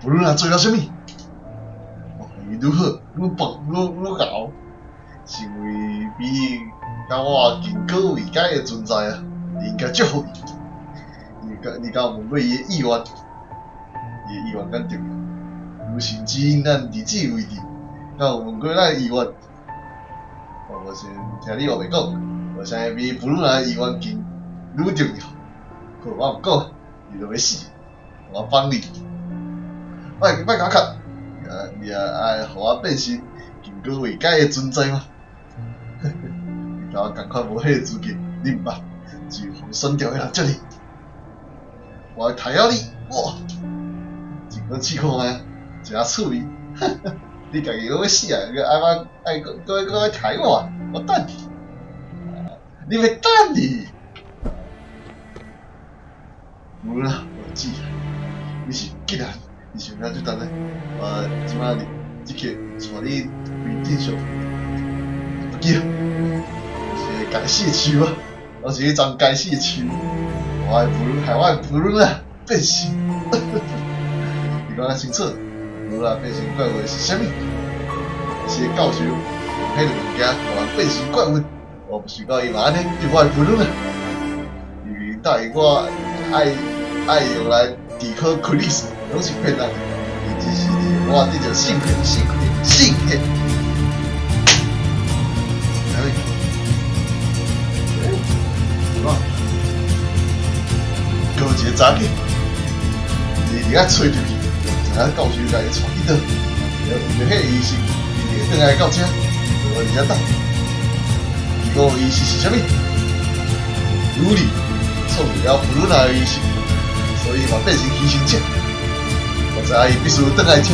不论做了什么，伊愈好愈棒愈敖，是因为比甲我更高位阶的存在啊，应该祝福伊。你甲问过伊的意愿，伊的意愿敢对？有甚至咱伫即位置，甲有问过咱的意愿，我先听你话袂讲，有啥比不论的意愿更愈重要？好，我毋讲，你就要死，我帮你。莫甲我卡，你也爱互我变成更高位阶的存在吗？你甲我共款无迄个资格，你毋捌，就选掉的人遮尔，我会杀了你，哇！一个试看卖，真趣味，你家己要死啊，爱杀我，我等你，你要等你。无啦，我知，你是急啊！你想要就等咧，我即摆即刻带你回正常。不记，是该死的树啊！我是迄张该死的树，我的不伦害我的不伦啊变形。你讲得清楚，无啦变成怪物是啥物？是教授用迄个物件互人变成怪物，我不想到伊嘛安尼对我的不伦啊！因为答应我爱用来抵抗克里斯，拢是骗人的，伊只是我这就信骗。有一个查囝，伊伫遐吹着去，知影教授家己带去倒，了遇着迄个医生，伊就转来到遮，我伫遮等。结果医生是啥物？有理，创了布鲁纳的医生。所以嘛变成牺牲者，我知伊必须倒来遮，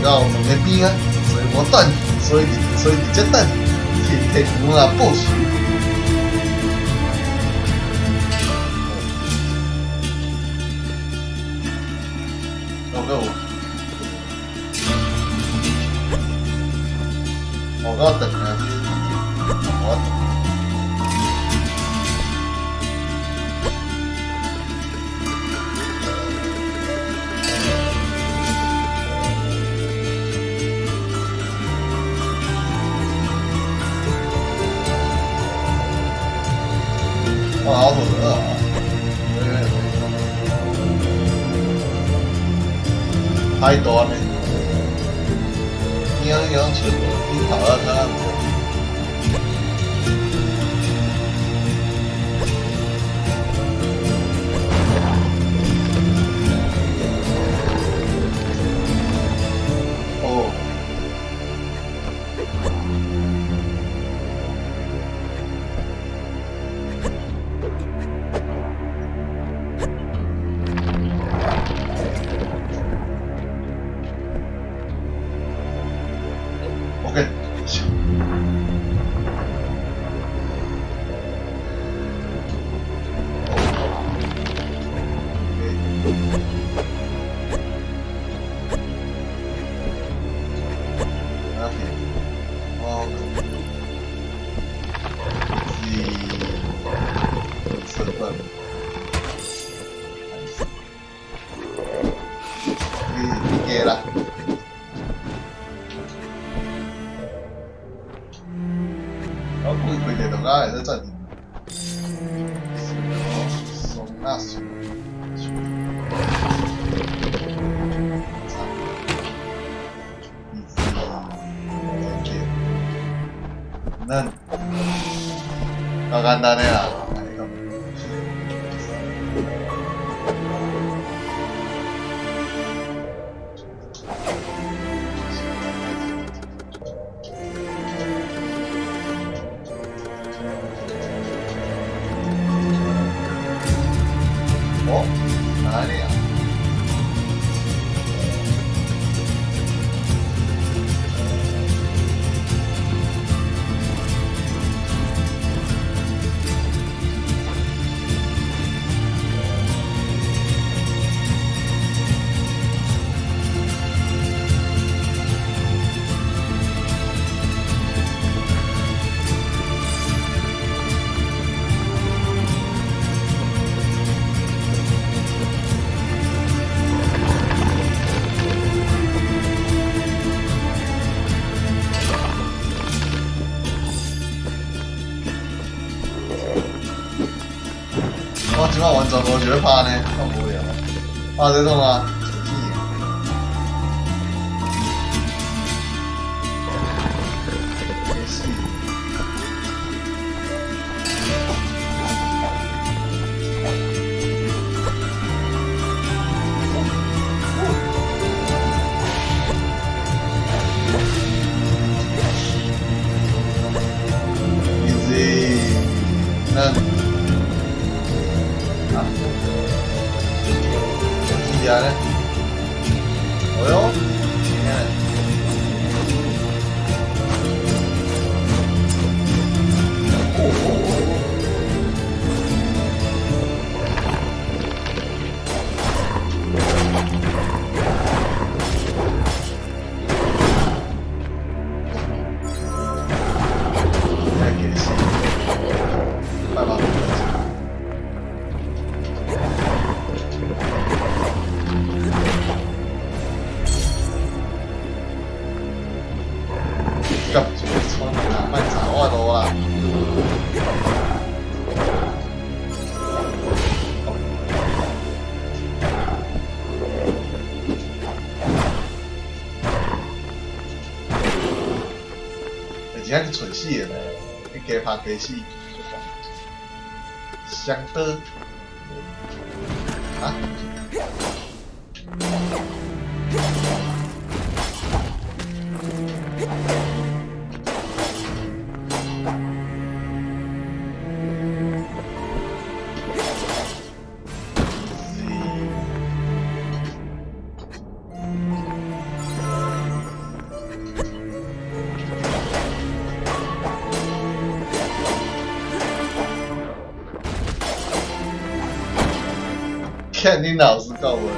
到门的边啊，所以我等，所以伫遮等，替布鲁纳报仇。我等啊，我等。好恶啊！太大了，影出你头啊看。哦。OK， 啦。然后贵贵点的话也是暂停。松那松。那，好簡單ねや。お、何や。今晚完全无想要拍呢，好无聊。拍这种啊，也是。easy， 那啊，这家呢？哦哟，今天。急住衝啊！咪查開到啦！而且你蠢死嘅咧，你加拍加死，相得啊！看你老师告我了。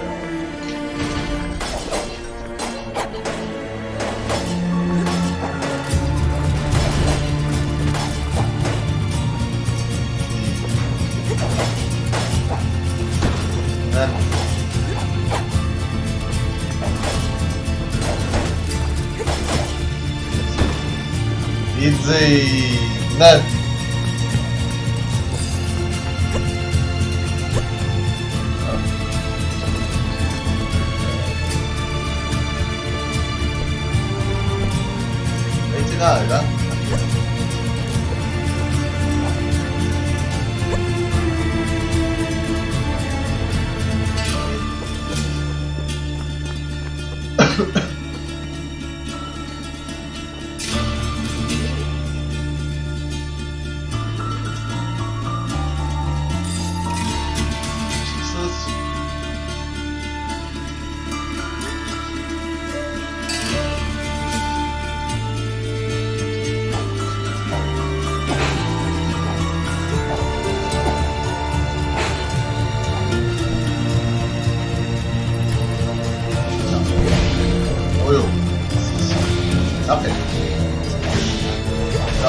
Easy， 那。这个来的。OK， 对。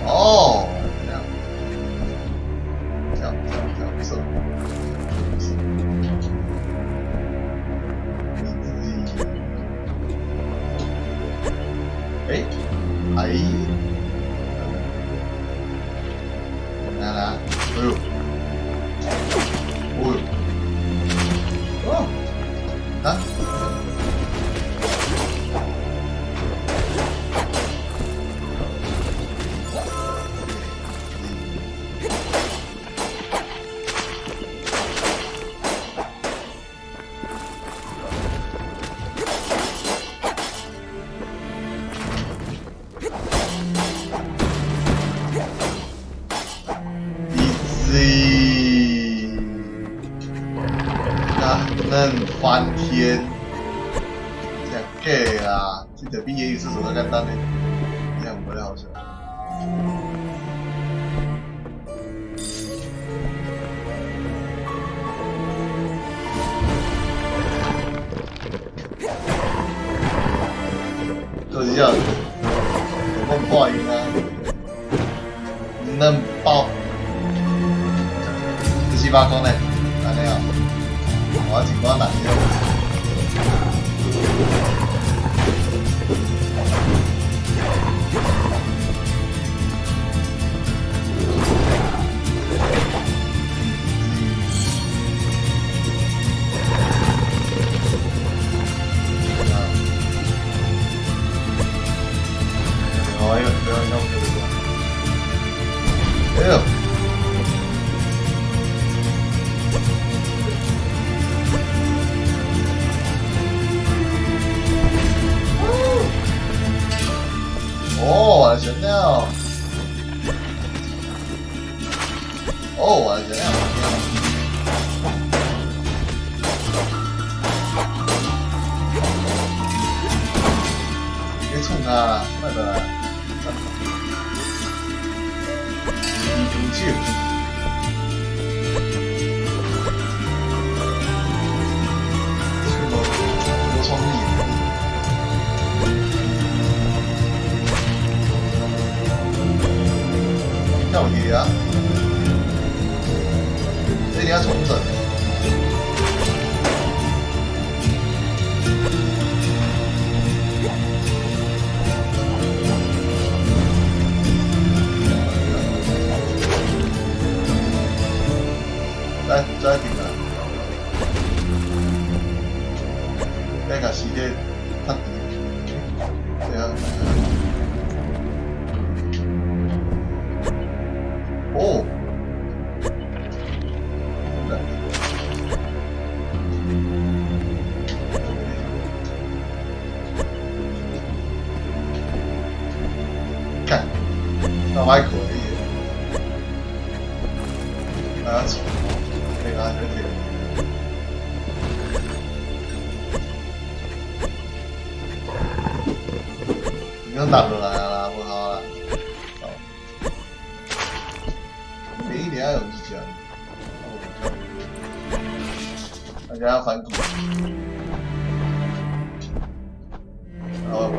哦，这样，不错。哎，哎，来来，哎呦，哦呦，哦，啊。能翻天，真假啦！这就比业余射手都简单呢，你看不太好笑。可惜啊，有梦话音啊，能巴公嘞，安尼哦，我尽管难用。哎呦，不要弄这个！哎呦！哦，我的神料！哦，我的神料！别冲他，快点！2.9，有创意。跳鱼啊！这你要重整。再停啊！那个时间太长，对啊。哦。看，那还可以。啊，错。可以啊，可以。你又打过来了，不好了。好。每一年要有一奖。大家要反骨。好，我。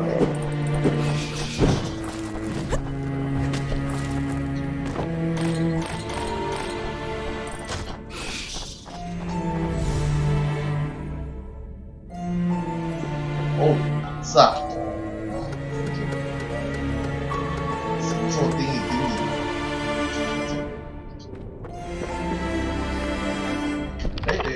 哦，是啊，什么时候盯一盯你？哎哎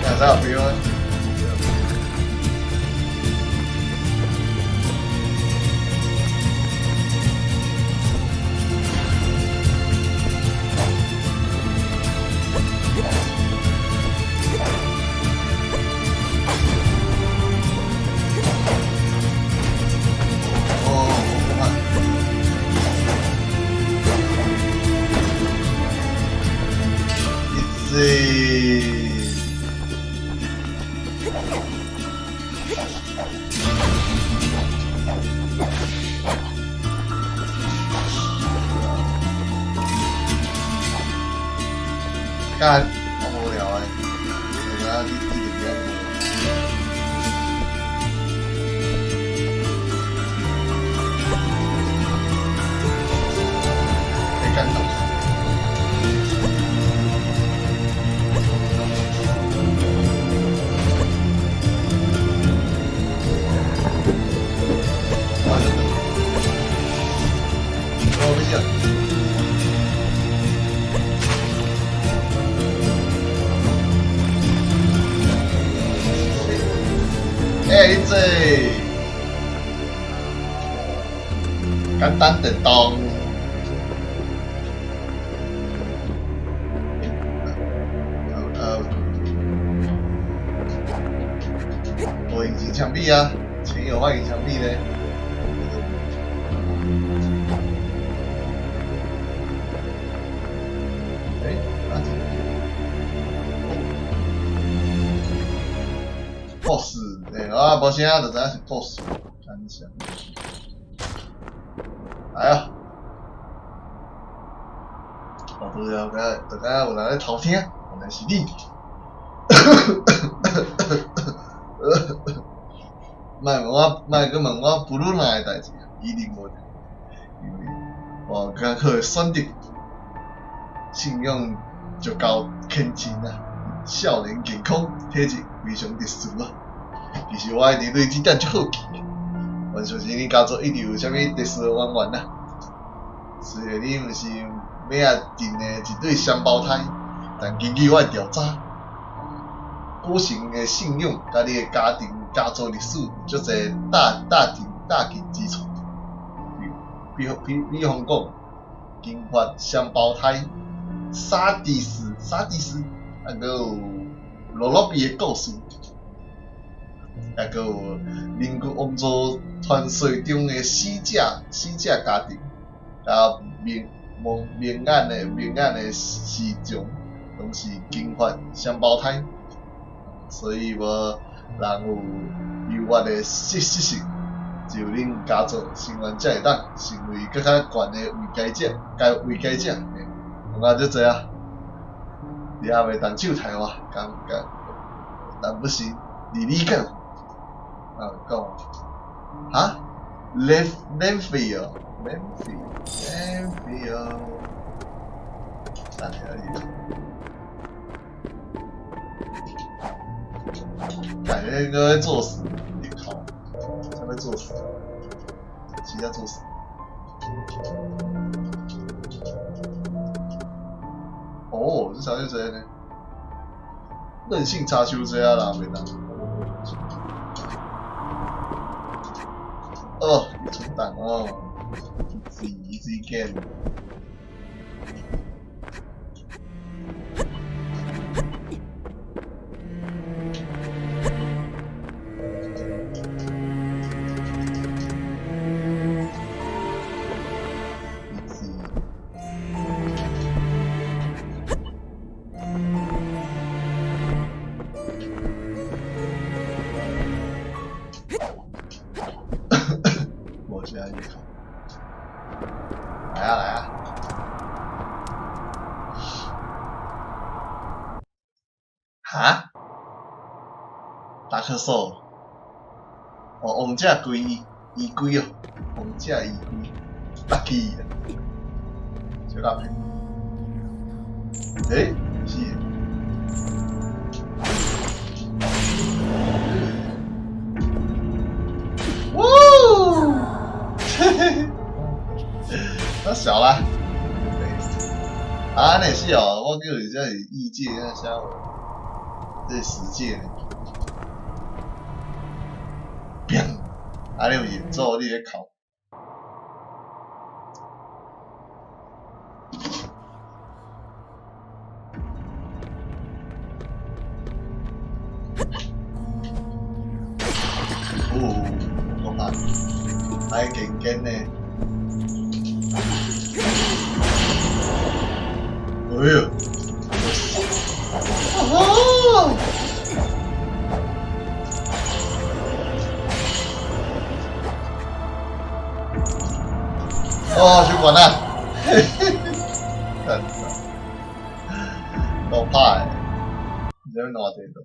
，What's up, everyone? Kan, hop over der øje. Det er lige det der. Det kan nok. Hvor vi ser. Easy， 簡單電動。多引擎槍臂啊，前有換引擎槍臂呢。boss， 对啊，无啥就知影是 boss， 看一下。来啊！哦，哦，对啊，大家有人在偷听，原来是你。莫去问我布鲁纳的代志，一定无，因为我刚好选择信仰足够虔诚啊，少年健康，体质非常特殊啊。其实我一直对这点足好奇，我相信你家族一定有啥物特殊的渊源啊。虽然你毋是马仔镇的一对双胞胎，但根据我的调查，古神的信仰甲你的家族历史足侪大近之处。比方讲，金发双胞胎、沙迪斯，还有罗罗比的故事，还有邻居王族传说中的死者家庭，甲明暗的死状，拢是金发双胞胎，所以无人有幽怨的事实，只有恁家族成员才会当成为更较悬的位阶者。我讲足济啊，你还袂动手杀我，但不行，你理解我。讲哈 ，Lenfield，哪里而已。感觉应该作死，你靠，他在作死，谁在作死？哦，这啥就这样呢？韧性差就这样啦，袂当。哦，你存档哦 ，easy game。来啊！哈？达克兽？哦，王者衣柜哦，王者衣柜，lucky 啊！小咖啡。诶，是。那小啦，啊，那是哦，我叫你这是异界，那啥，这十界呢？砰！啊，你有演奏，你咧考。哦，我怕，还劲呢。哎呦！哦！哦，去管啦！嘿嘿嘿，真的，够怕诶！你这边哪地方？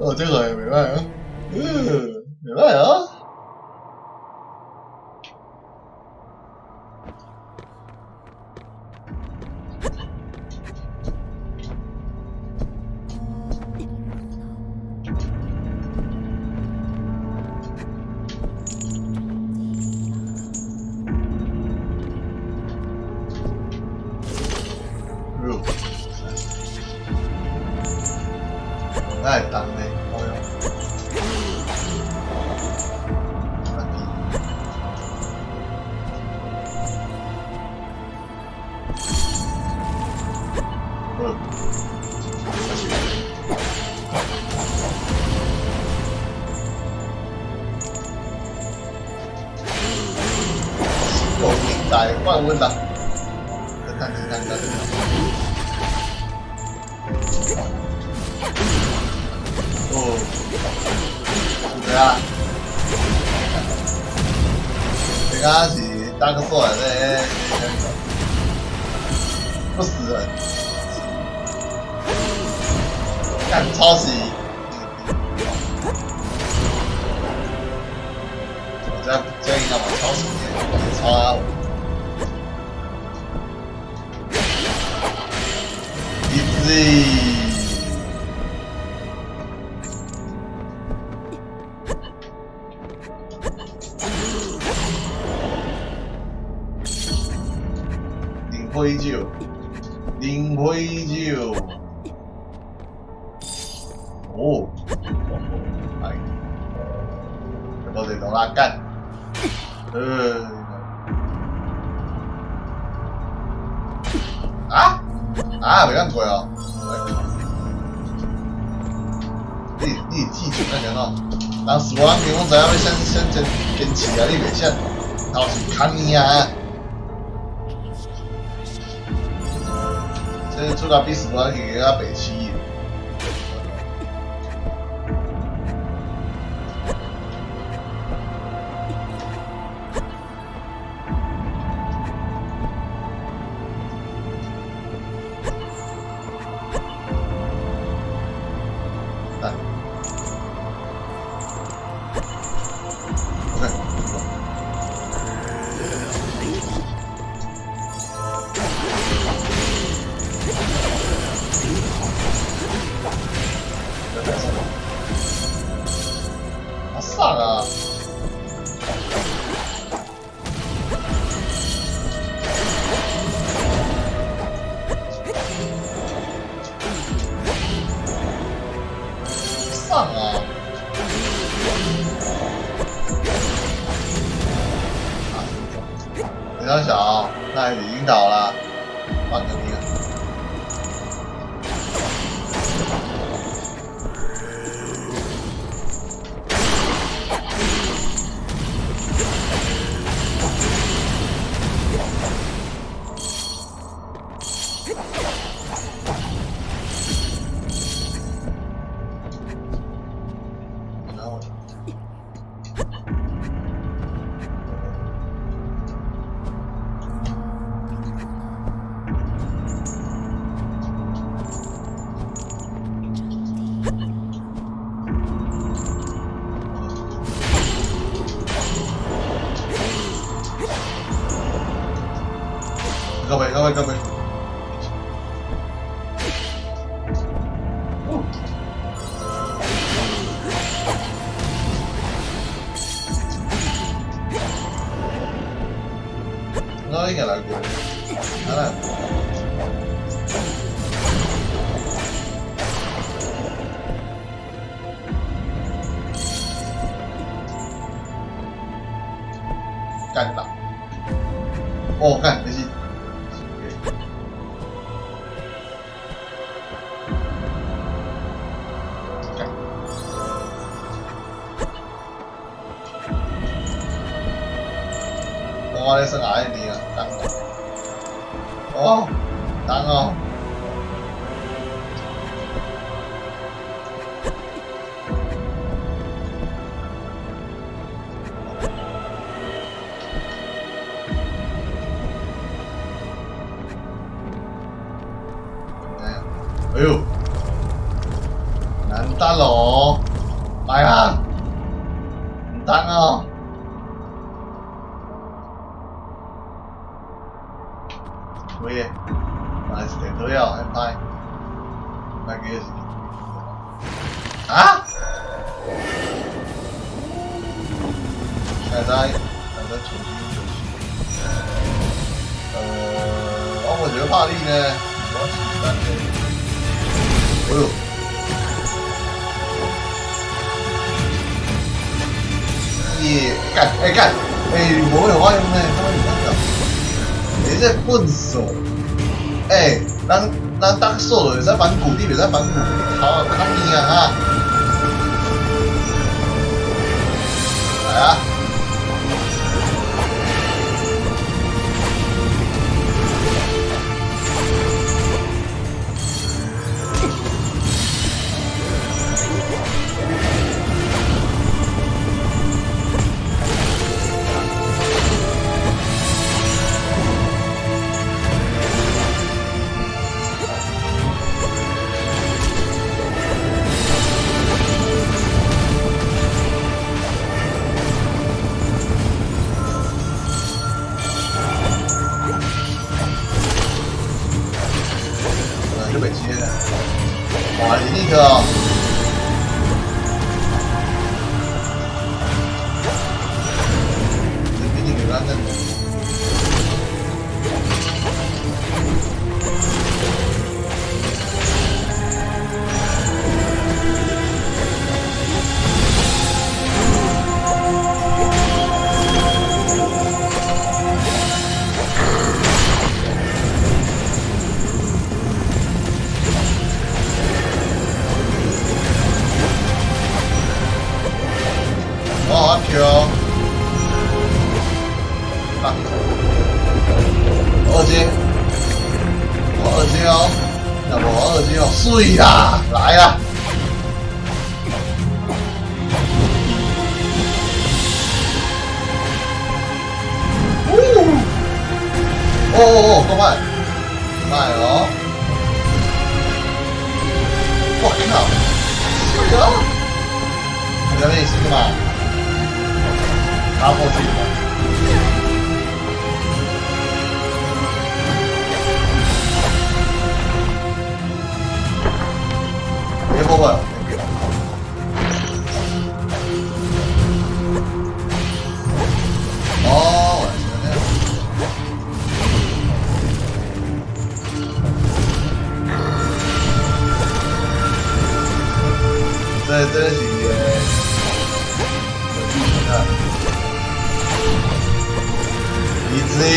哦，这个也没办啊，没办啊。太重嘞，好用。有年代换温啦，看。哦，是这样。刚刚是打个错的不死人，干抄袭。我这应该把抄袭给抄啊！Easy。灰酒，零灰酒。哦，哎，我哋同拉干。啊，袂咁过啊！你记住那个喏，当时我给我知影要先坚持啊，你袂先，到时砍你啊！这做到比死亡去给他北七。上啊！上啊！非常小，那已经倒了，换个兵。各位，那应该来过，来。干打！哦，干没事。我咧生矮你啊，等哦，等哦。哎呦，难得咯，来啊，唔等哦。喂，还是电都要安排，那个是啊？现在重新休息。我觉得帕利呢，我喜欢的。哎呦！干！无有法用呢，他们怎么讲？这笨手，咱打手了，在反骨，你别在反骨，好啊，看你啊哈！来啊！就被接了。哇，你立刻哦！这比你给他弄。我Q， 啊，二阶，我二阶哦，要不我二阶哦，碎啦，来啦！哦，够慢，慢哦！我靠，碎了！你在那里是干嘛？拉过去了。别过过，哦，我知道。这是easy。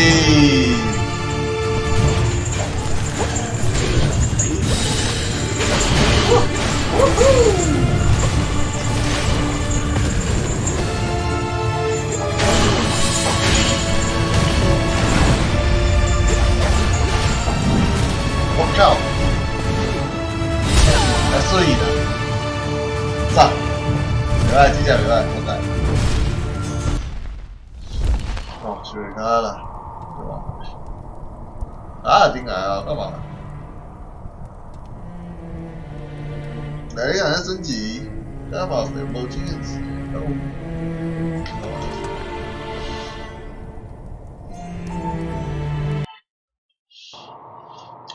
我靠！还碎了，赞！没办法，这下没办法，我改。哦，水开了，对吧？啊，进来啊，干嘛？来看下升级，干嘛没经验值？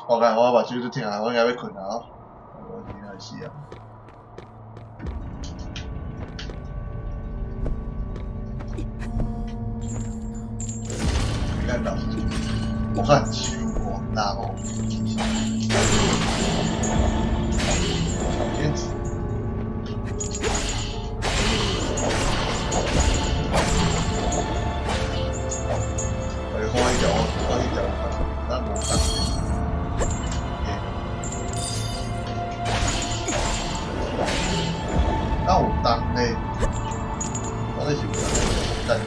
我看我把嘴都停下，我应该要困啊！我停下死啊！没看到，我看虚光大哦，小天子。我开一条，咱无当。那有当嘞，我咧是有当，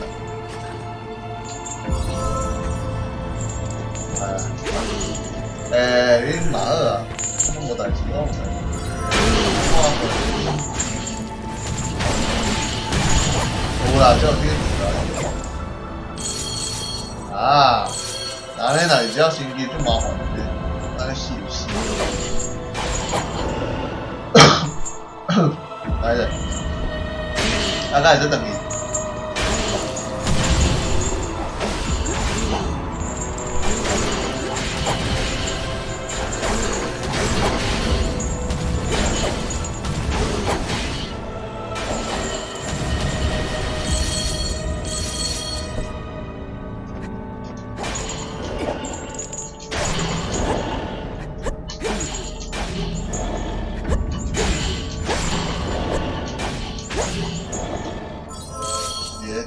你马二啊，我无代志，我唔知。有啦，这有天子啊！啊，那你只要升级就麻烦了，那个死就死。来的，大概是等于。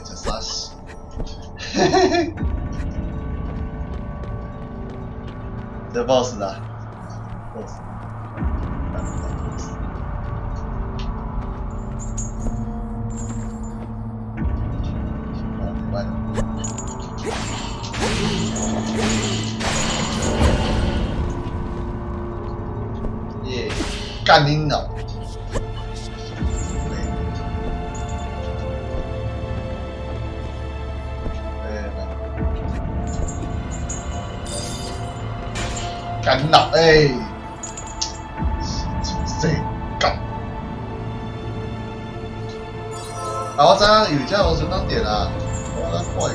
这啥事？嘿嘿嘿，这 boss 啊 ，boss， 完了，耶，干你脑！干脑谁干？啊，我知影有这我顺当点啊，我来怪怪。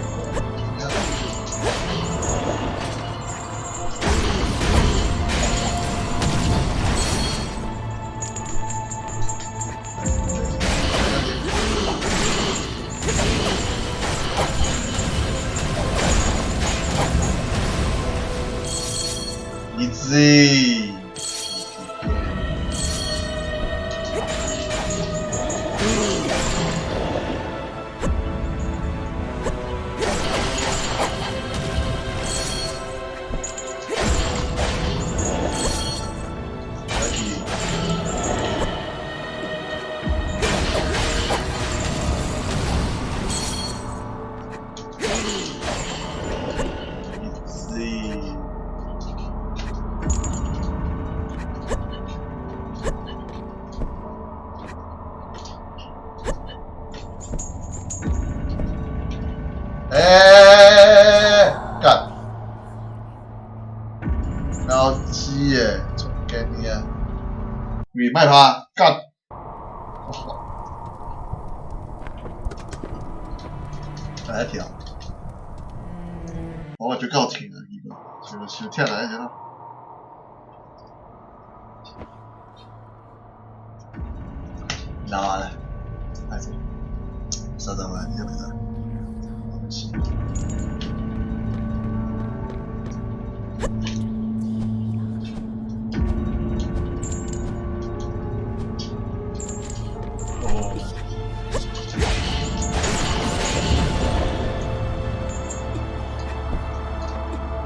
Z。干！老鸡耶，总给你啊！你卖他干！来一条，我就够停了，一个就跳来行了。拿完了，开始，稍等我，你要不要？行。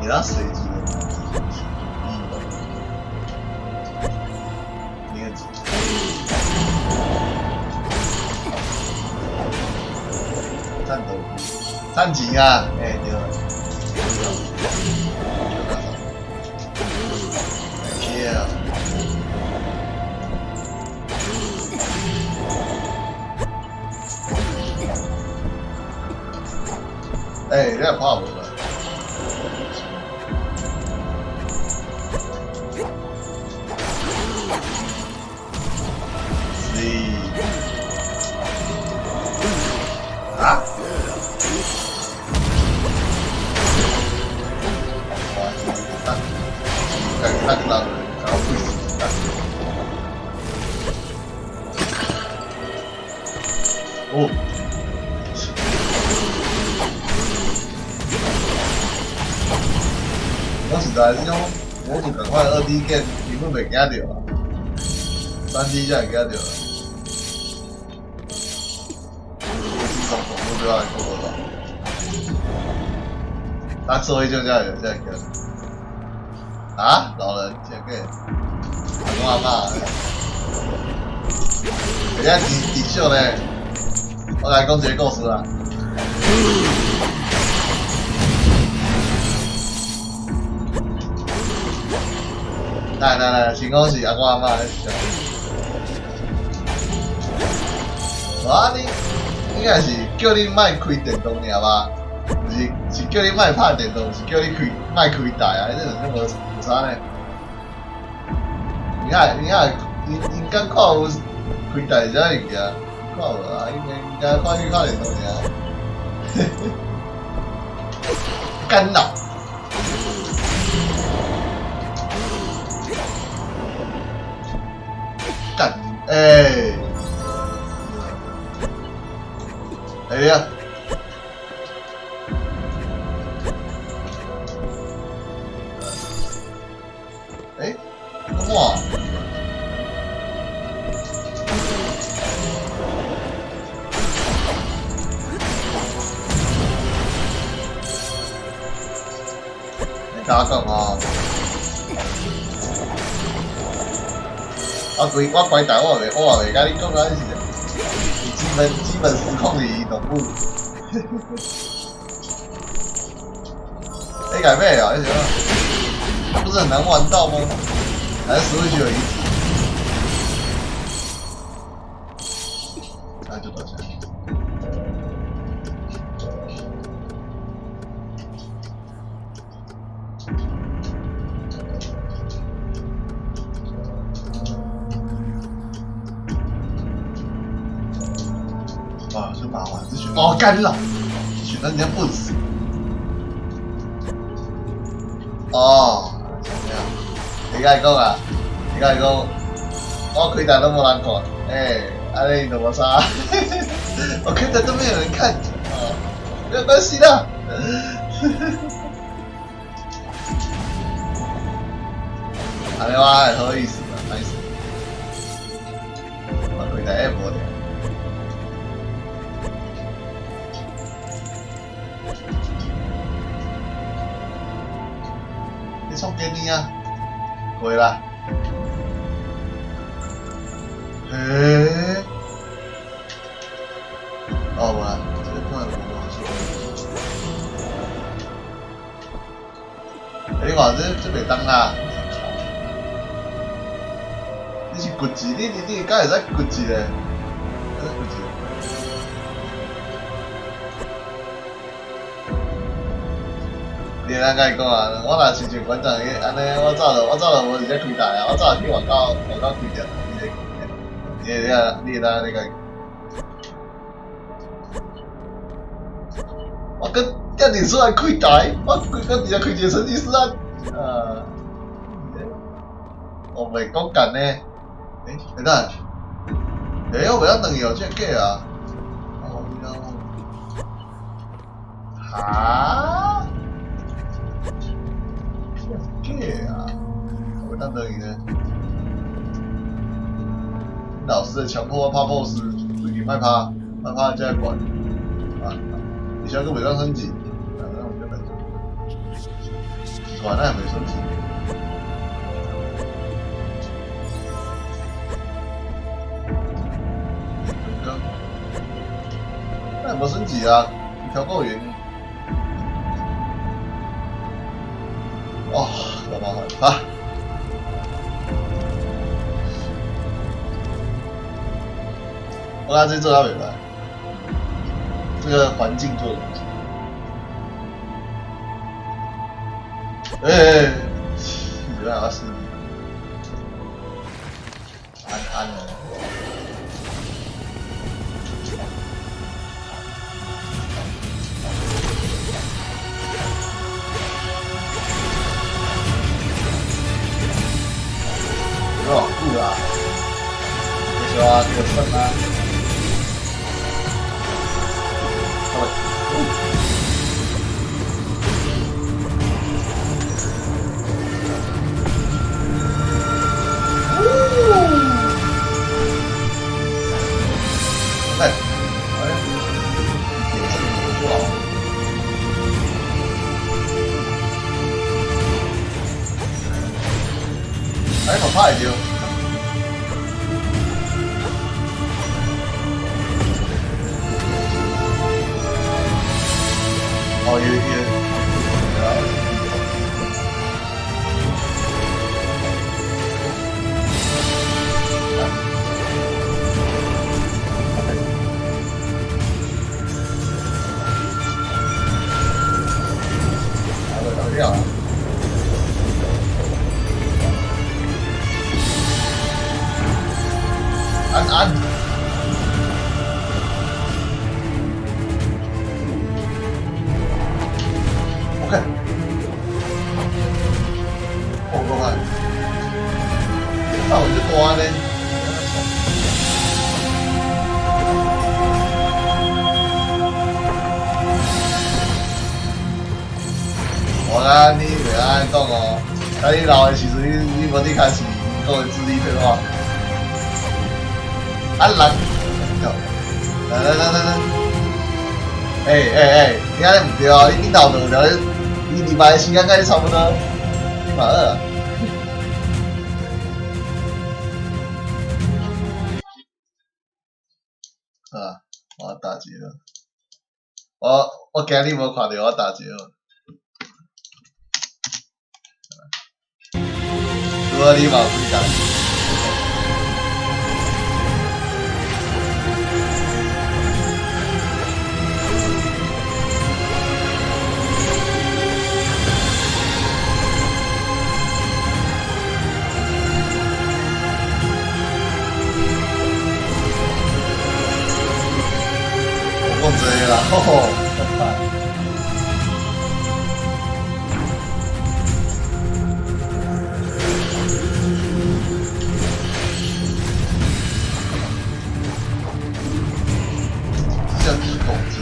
你那谁知道？你也知道。战斗，战警啊！哎，对了。Yeah。哎，这怕不了。啊！哇，看到了，然后会死的。哦。我实在是种，我就赶快2D game 根本袂惊到啊，3D 才会惊到。不要来跟我了，他做一就这样有这个啊，老人这个，阿公阿嬷，人家底秀呢，我来讲一个故事啊。来，先讲是阿公阿嬷在笑。啊你。应该是叫你莫开电动尔吧？是叫你莫拍电动，是叫你莫开台啊！这种无差呢。你敢看有开台这物件？看无啊？应该看去看电动尔。干扰。干哎！哎呀！哎，哇！你甲我讲啊！我怪大我袂甲你讲啊，是基本时空里动物。哎，改变啊！那不是很难玩到吗？还是Switch有一体？那就到这里。啊，就打完这群哦，干了！这群人家不死。哦，这样。你甲伊讲啊？你甲伊讲，我开台都无人看，安尼就无啥。我开台都没有人看，没有关系的。安尼我还好意思啊，歹势。我开台下无的。你送给你啊，回来。嘿。哦，无啦，这个看无东西。你看这袂当啦。你是骨子，你敢会使骨子嘞？骨子。你咱甲伊讲啊，我若亲像馆长伊安尼，我早就无直接开台啊，我早就去外口开店，你当你甲伊。我跟叫你出来开台，我直接开一个成吉思汗，我袂讲干呢。会当，我袂当两样，这假啊！哦，哈？这假啊！袂当两样呢？老师的强迫我拍 pose， 最近卖拍才管啊！而且佫袂当升级，那我就袂做。奇怪，那也袂升级。那没升级啊，调够远。哦，老麻烦啊！我看这做他袂歹，这个环境做的不错。主要是安了。有点酷啊！这些啊，这个分啊，我拍会到。哦，有。安。OK。哦，够快。那我就多呢。我讲你袂安讲哦，等你老的时阵，你无你开始讲的智力退化。啊人，来，你安尼唔对啊！你头两条，你礼拜的时间跟你差不多，你嘛二。啊，我打劫了！我今日无看到我打劫了。如果你嘛不讲。够追了，吼吼，好快！这样子够追。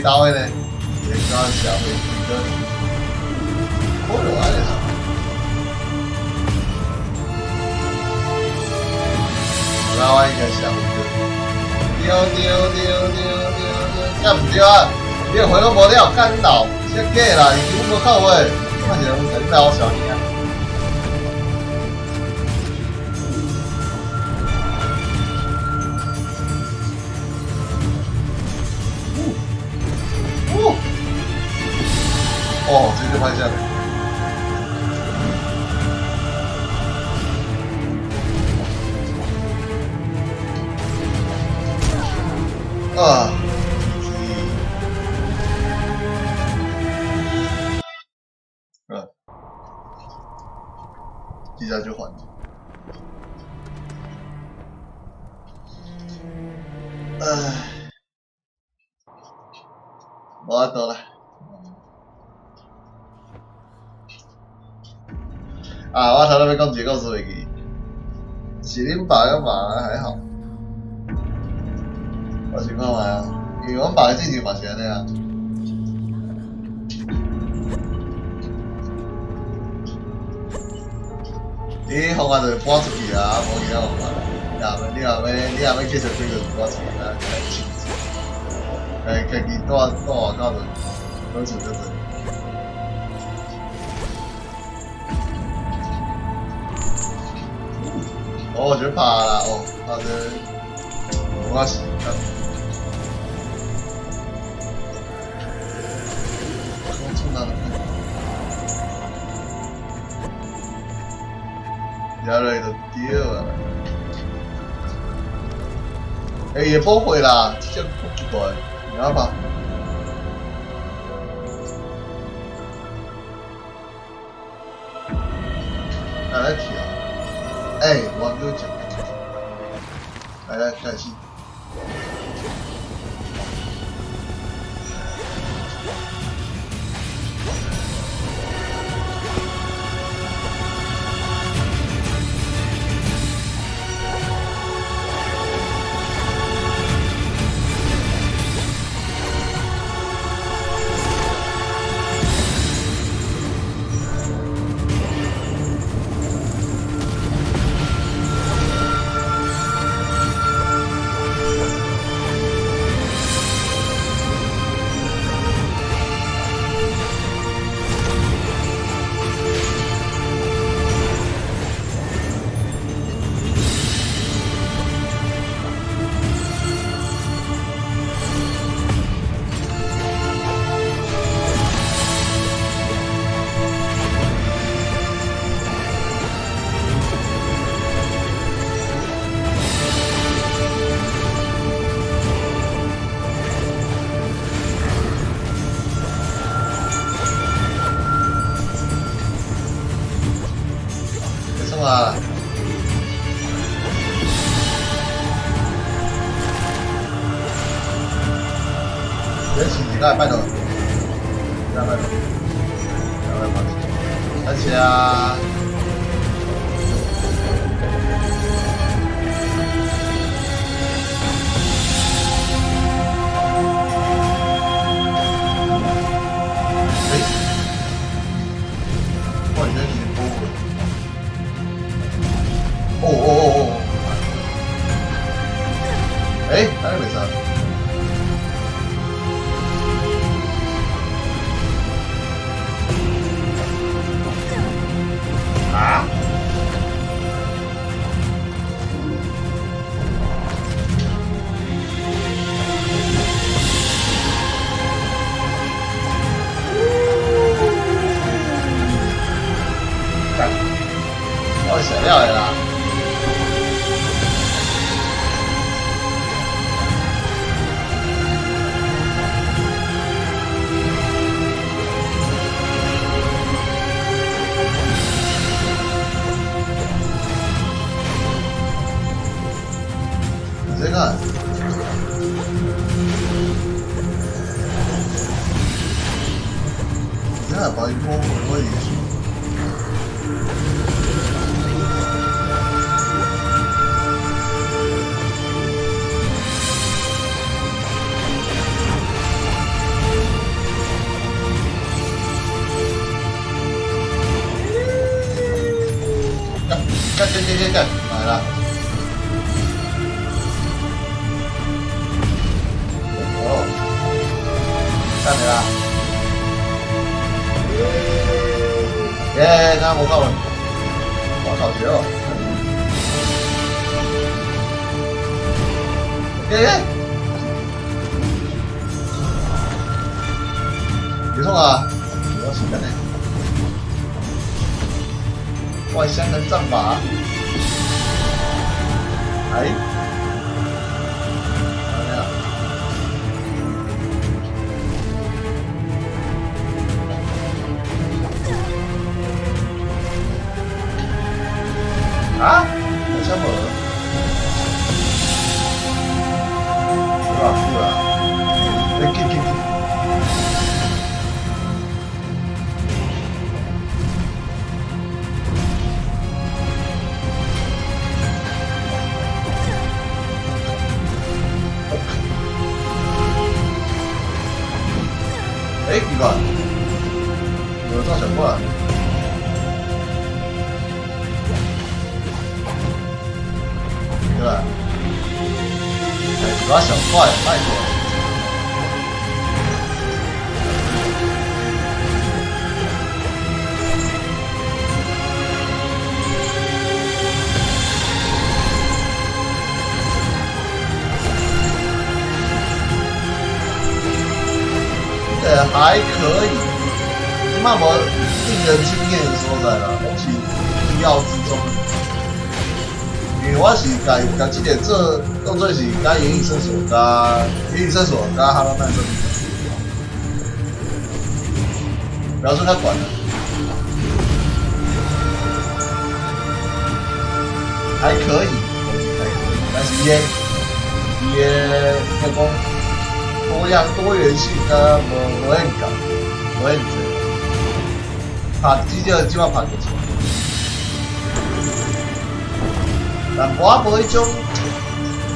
飞刀的呢？这个社会几个，好用啊！那我应该社会对，干唔对啊？你回都无了，干老，先假啦，你根本无靠位，看起来我真老小你啊！哦，直接拍下来。啊！接下来就换。唉，无法度啦。啊，我头那边讲一个故事袂记，是恁爸跟妈还好。我先看卖啊，因为阮爸的进程嘛是安尼啊。你方法就搬出去啊，无其他方法。你若要继续追就搬出去啊，家己住外口就好处就多。哦，我觉得怕啦，哦，怕的，我是看，我从哪里看？压来就掉啊！哎，也不会啦，这不奇怪，你看吧。来跳。哎，我没有讲，来开始。啊！原始几个拜托，拜托，而且啊。哎，哪里没事？啊？我想要的啦。你再看，你看把一波我也是。干，来了。哦，干你啦！耶，刚刚我靠了，我靠绝了！耶！别送啊！我死了呢！外乡人战法，哎，怎么样？啊？好像没。是吧？是吧？哎，给。哎，奇怪，有造小怪。对吧？哎，抓小怪，拜托。还可以，起码无令人惊艳的所在啦，拢是意料之中。因为我是甲这个做当做是甲演艺生所加演艺生所加哈拉曼这描述较悬啦，还可以，但是伊个讲。多元性无很高，无很多，拍只码拍过出，但我无迄种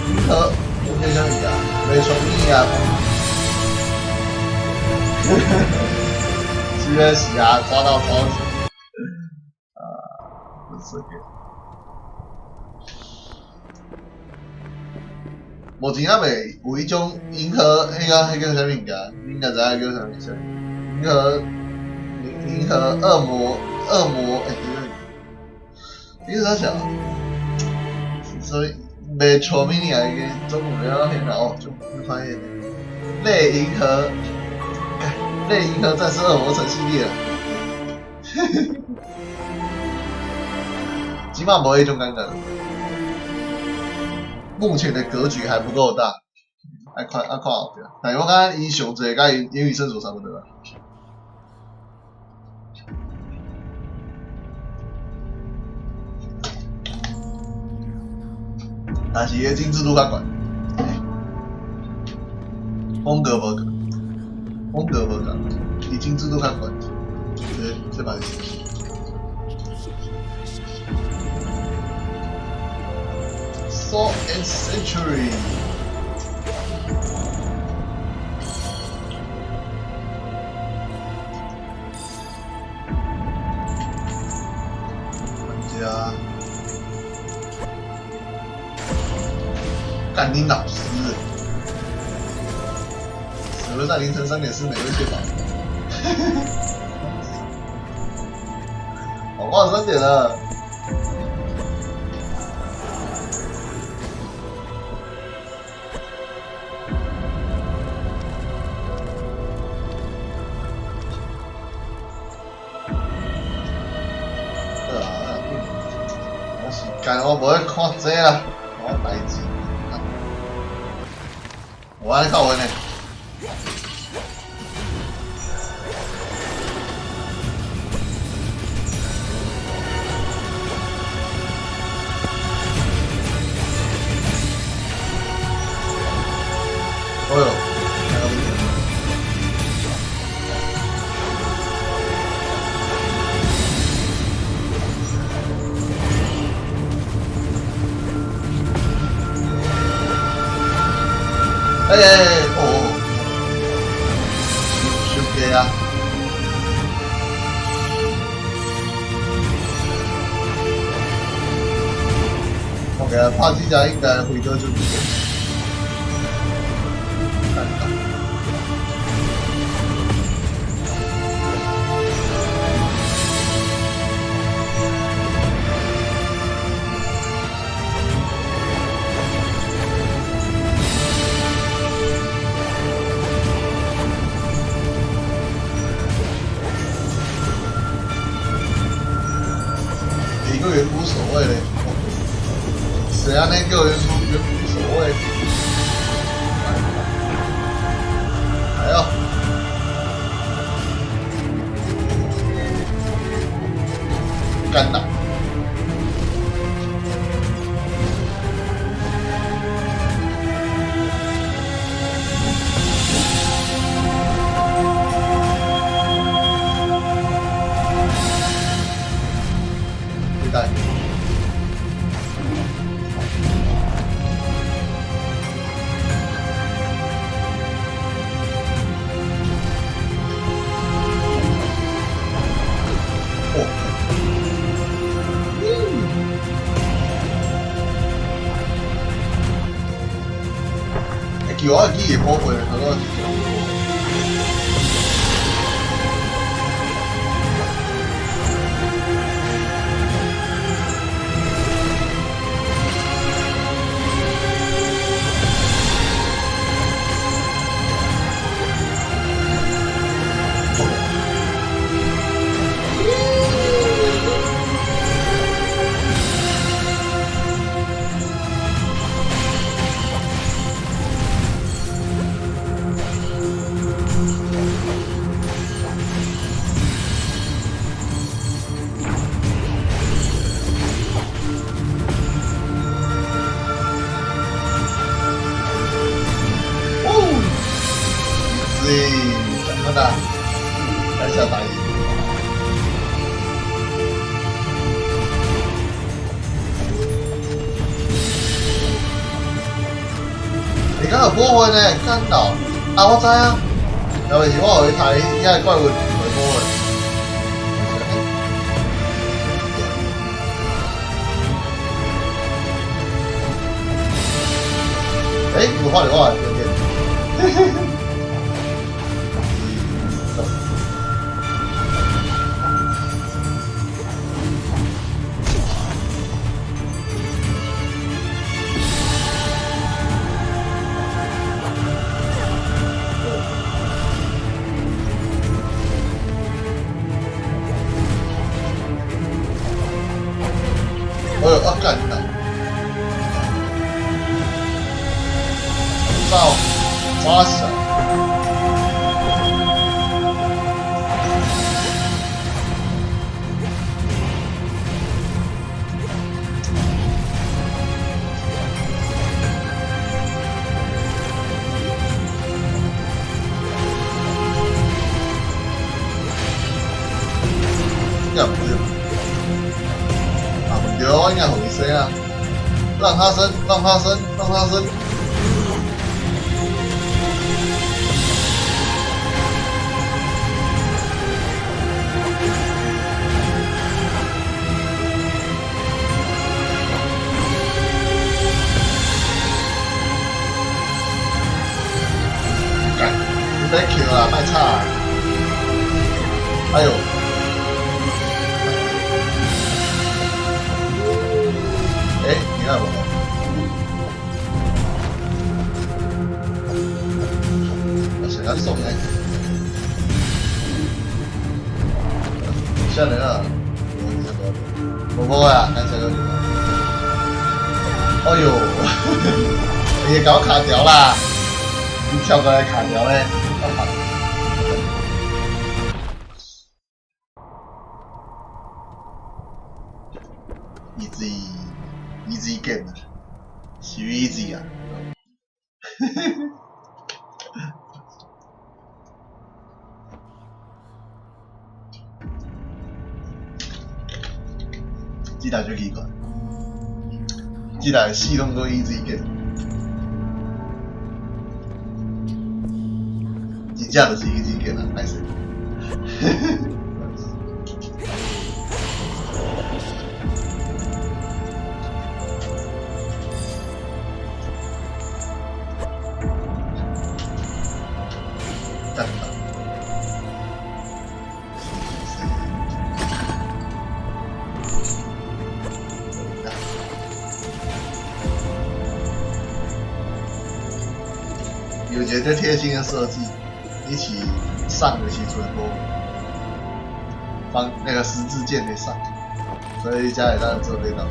银河，我叫啥物啊？袂双面啊！是啊，抓到超神啊！不是个。目前还袂有迄种银河，迄个啥物件？你应该知影叫啥物？银河恶魔，你是啥想？所以袂错咪啊？伊个中文了很哦，就发现类银河战士恶魔城系列了，起码无迄种感觉。目前的格局还不够大，爱看后边。但我感觉伊上侪甲言语圣所差不多啦。但是伊个精致度较悬，风格无共，伊精致度较悬，这蛮是。Sword and Century， 玩家，干你老师！谁会在凌晨3点4每个确保？我忘了3点了。干我无去看这啦，我代志。我安尼靠稳呢。哦哟，哎，哦，兄弟啊！对啊，帕基加应该回得就不错。看看。一个人无所谓嘞。谁让那个人说也无所谓？还要干打。对待。叫我记也不会，他说。怎么的？还是要打赢？你刚有波分呢，干到啊！我知啊，尤其是我有去睇遐怪物有波分。有看到我的对对。我干的，操，抓小，要不就。我应该回升啊！让他升，让他升，让他升！干，你别 Q 啊，卖差！哎呦！你看我，我想要送哎，下来了，我呀，看这个，哎呦，你搞卡条啦，你跳过来卡条嘞，easy game， 是 easy 啊。这台就奇怪，这台系统都 easy game， 真正就是 easy game 啊，歹势。有一个贴心的设计，一起上的时阵无放那个十字键给上，所以家里当然做这个。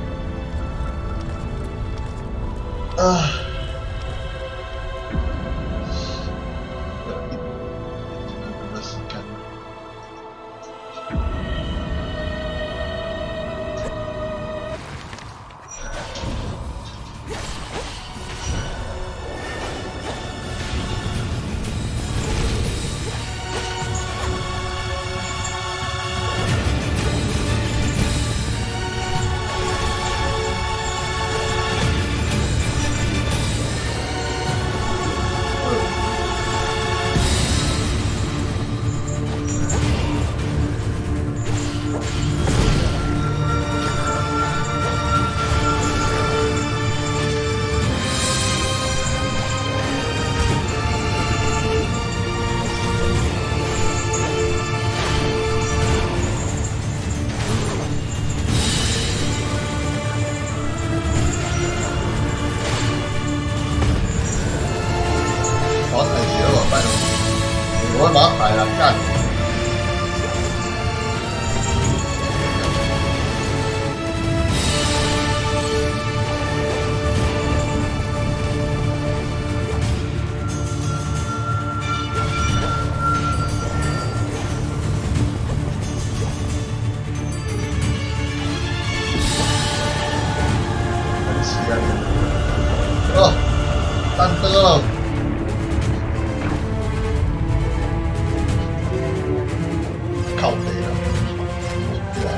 我把它抬了，干！很奇啊！哦，蛋得了！靠背了，对啊。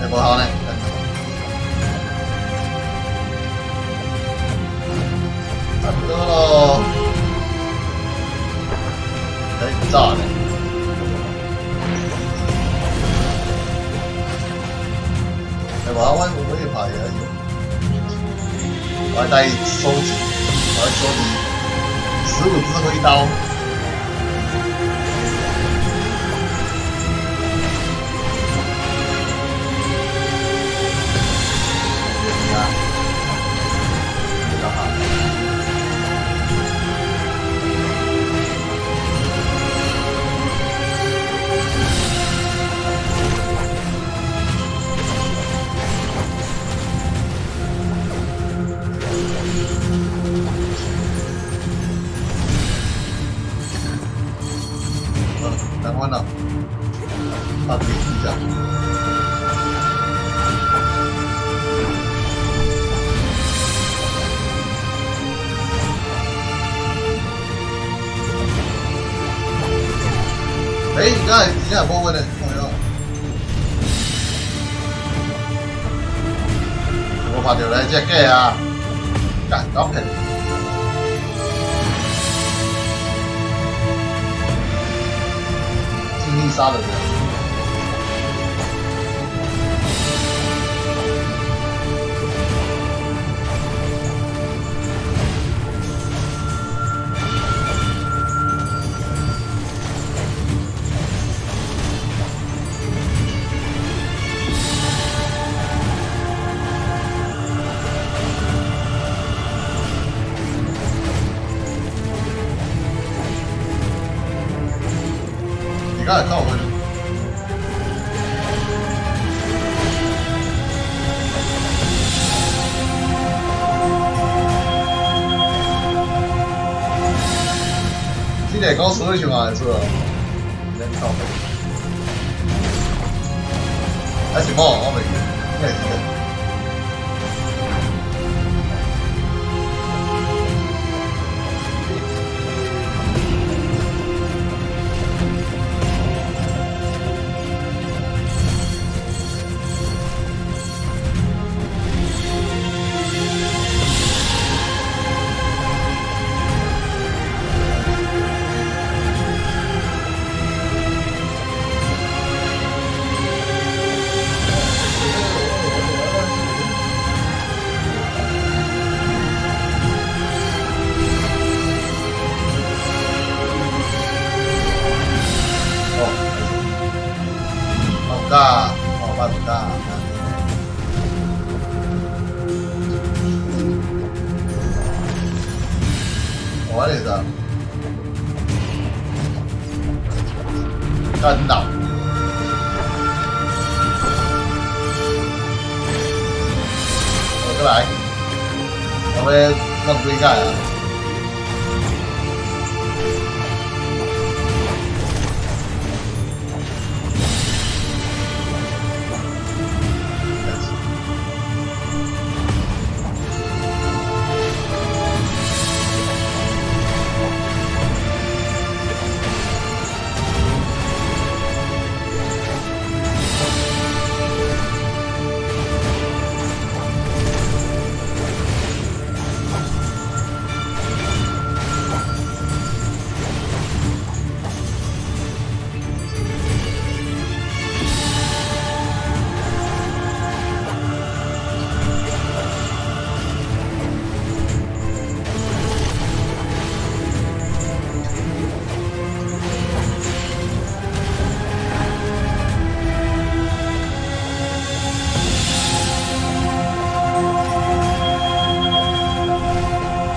哎，不好呢。差不多喽。可以炸了。我也怕呀，我还带收集，我还收集15支挥刀。你看，比较好。等会呢，把这个一下。哎，你看没问的，朋友。我怕掉来这个啊，干搞骗。尽力杀了人。你刚才看我们。今天搞switch嘛，是吧？人靠背，还是猫我没应该是的。干扰。过来，我要弄几盖啊！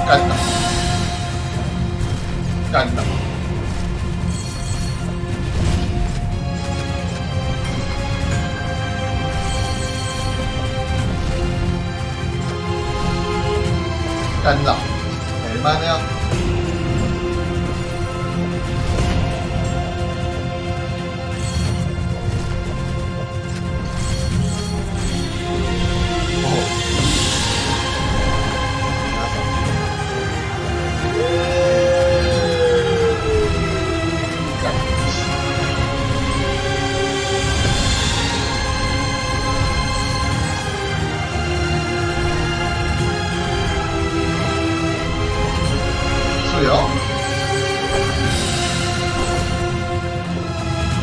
干扰，干扰，干扰，哎慢点。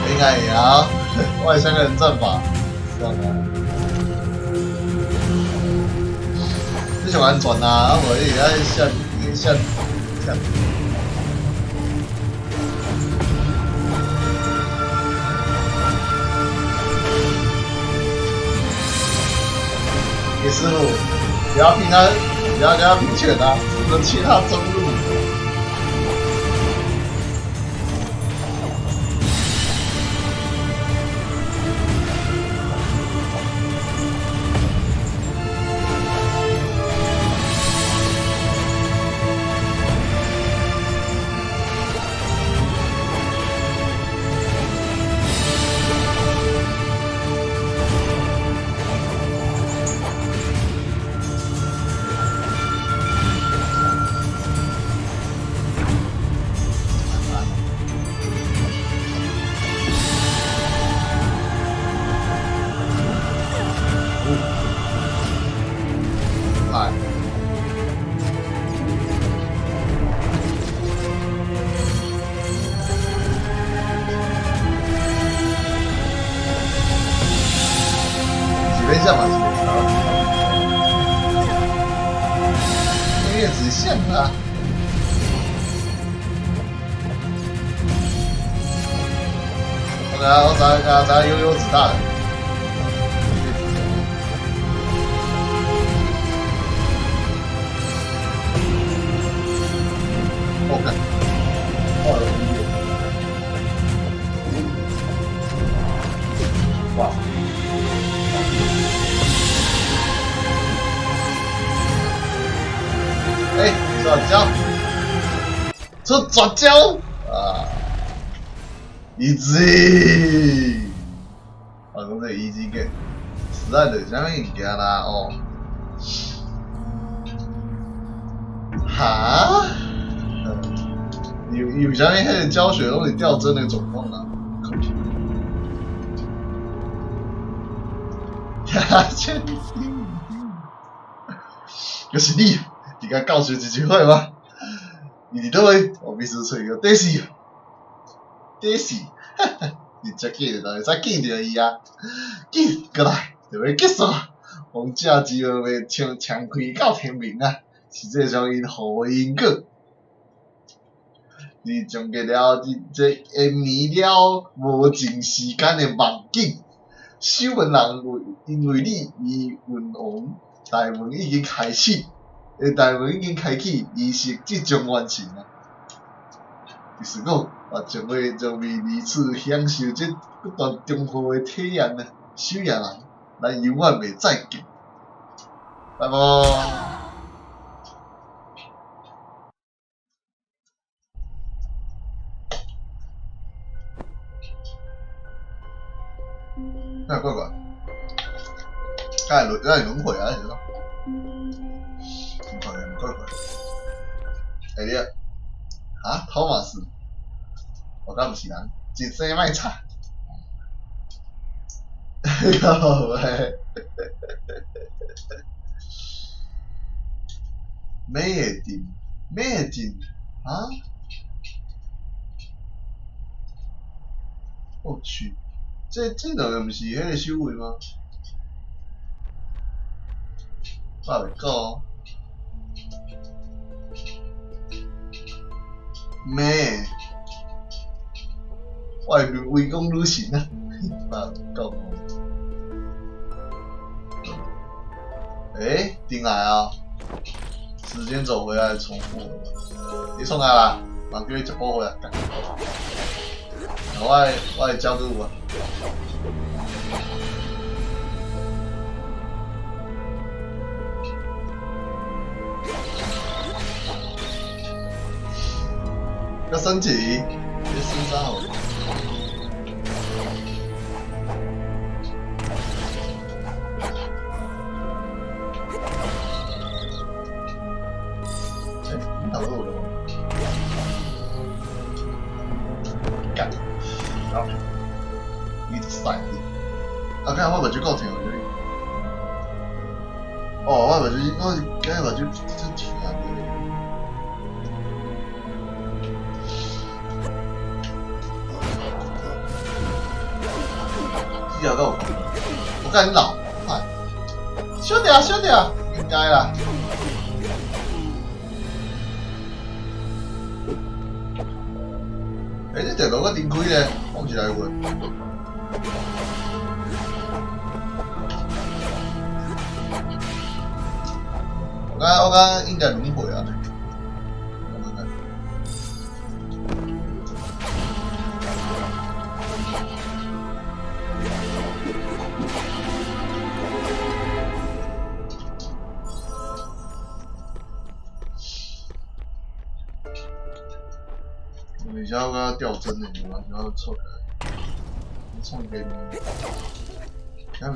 应该也要外星人阵法，算了，你上安全啊，无你爱闪。李师傅，不要跟他拼拳啊，只能去他中路。一下嘛，音乐直线啊！我咱悠悠子弹。OK， 哇！哎，转交，这转交啊 ，easy， 啊，讲这 easy game， 实在就是啥物物件啦哦，哈，有啥物迄个教学拢是掉帧的状况啊？哈哈，就是你。你甲教学一句话吗？你伫倒位？我秘书找个Daisy，哈哈，你只见就会使见着伊啊！见过来就要结束，王者之后要枪开到天明啊！实际上因好因果，你总结了这延绵了无尽时间的梦境，守门人因为你而运王大门已经开始。大门已经开启，仪式即将完成啊！就是讲，将会二次享受这不断丰富的体验呢，手艺人，咱永远袂再见。拜拜。怪怪，该轮回啊，是咯。怪。哎呀，啊，托马斯，我敢不是人，一生卖惨。靠喂。咩定啊？我去，这两个毋是迄个守卫吗？我袂讲。咩？我会围攻女神啊！我讲。进来啊！时间走回来重复。你送来啦，人叫你直播回来。我会交给我。要升级，别升3好了。你打过我了吗？干，好，你赛你。看我目睭够甜了，我目睭，我今日目睭真甜啊！我干你老快，小点，应该啦。这电脑我顶开咧，放起来问。我刚应该轮回啊。等一下我要掉帧的，你完全要错开，冲给你，看。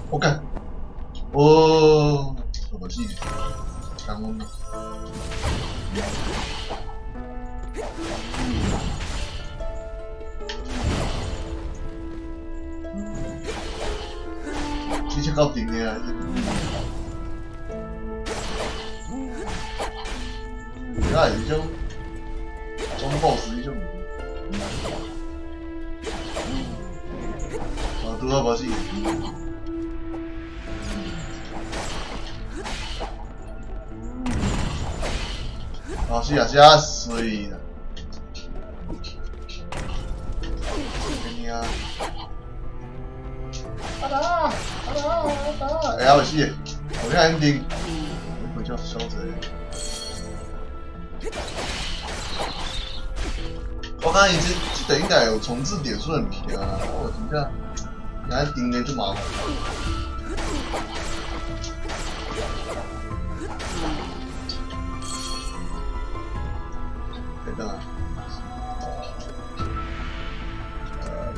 我干，什么技？刚刚。这些搞定的啊！那已经中 boss 已经，拄好无死。是啊，水啦。你啊！打！哎，我死！我看 ending， 我叫小贼。我看伊这应该有重置点数的物件啊，我真正，那订的就麻烦。等啊，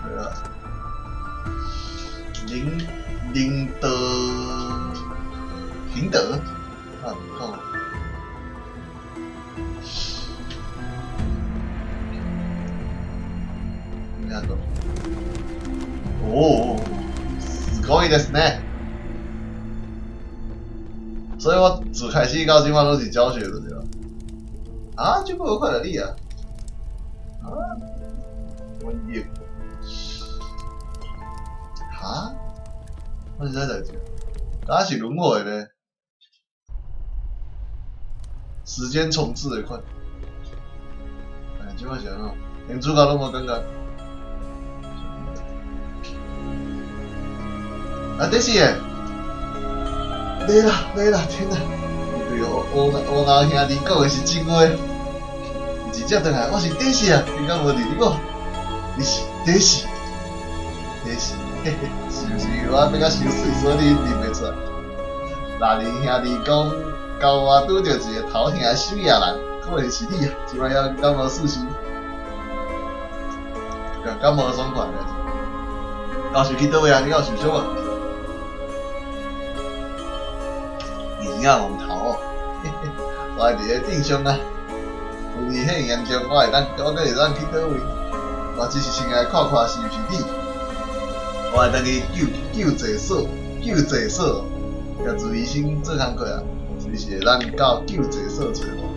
对了，林德，啊，看。すごいですね。所以我自开始到今晚都是教学的对吧？啊，这么有快乐力啊！啊，我也，哈？我是在哪里？哪是轮回呢？时间重置的款。哎，这么想哦，连主角都无感觉。啊，这是耶！累啦，天哪！对乌闹兄弟讲的是真话。你真正回来，我是第四啊，你敢无伫你讲？你是第四，嘿嘿，是毋是我要甲伤水，所以你认袂出来？那年兄弟讲，交我拄着一个头兄手野人，可能是你啊，即摆还感无事实，感无爽快咧。到时去倒位啊？你有受伤啊？耳仔黄头哦，嘿嘿，我伫个顶上啊。有你遐严重，我会当去倒位？我只是先来看看是毋是你。我会当去救济所，甲朱医生做工课啊，随时会当到救济所找我。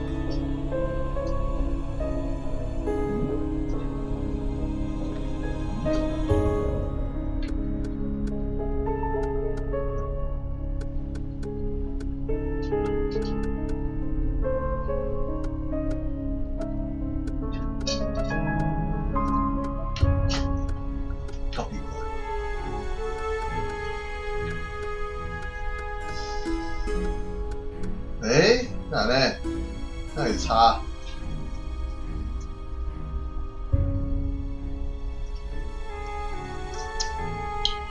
哪呢？那有差？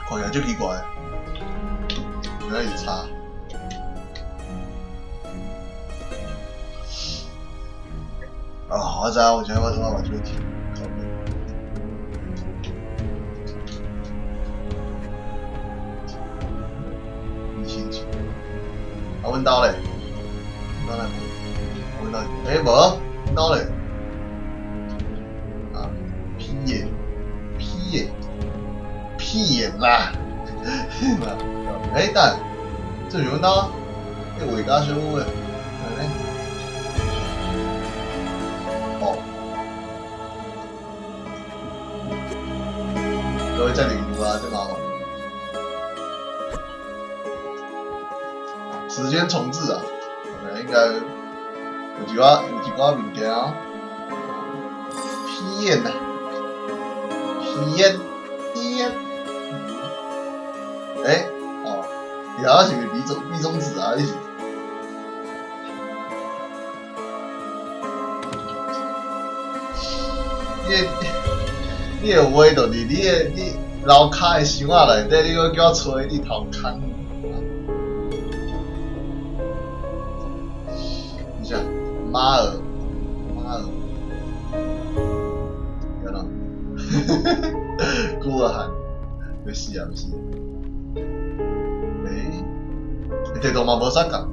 看起来就奇怪，原来有差。哦，我知道，我觉得我把这个题考虑。一星期，啊，阮兜咧。哎，无，到嘞，啊，屁眼啦，哎，等，这是阮兜，这画家小屋诶，来呢，哦，各位在领读啊，对吗？时间重置啊，应该。有一寡物件啊，屁眼呐，屁眼，哦，你好像是壁中指啊，你是？你个话就伫你楼骹的箱仔内底，你搁叫我吹你头壳。马尔，有喏，孤儿汉，要死啊！地图嘛无啥共，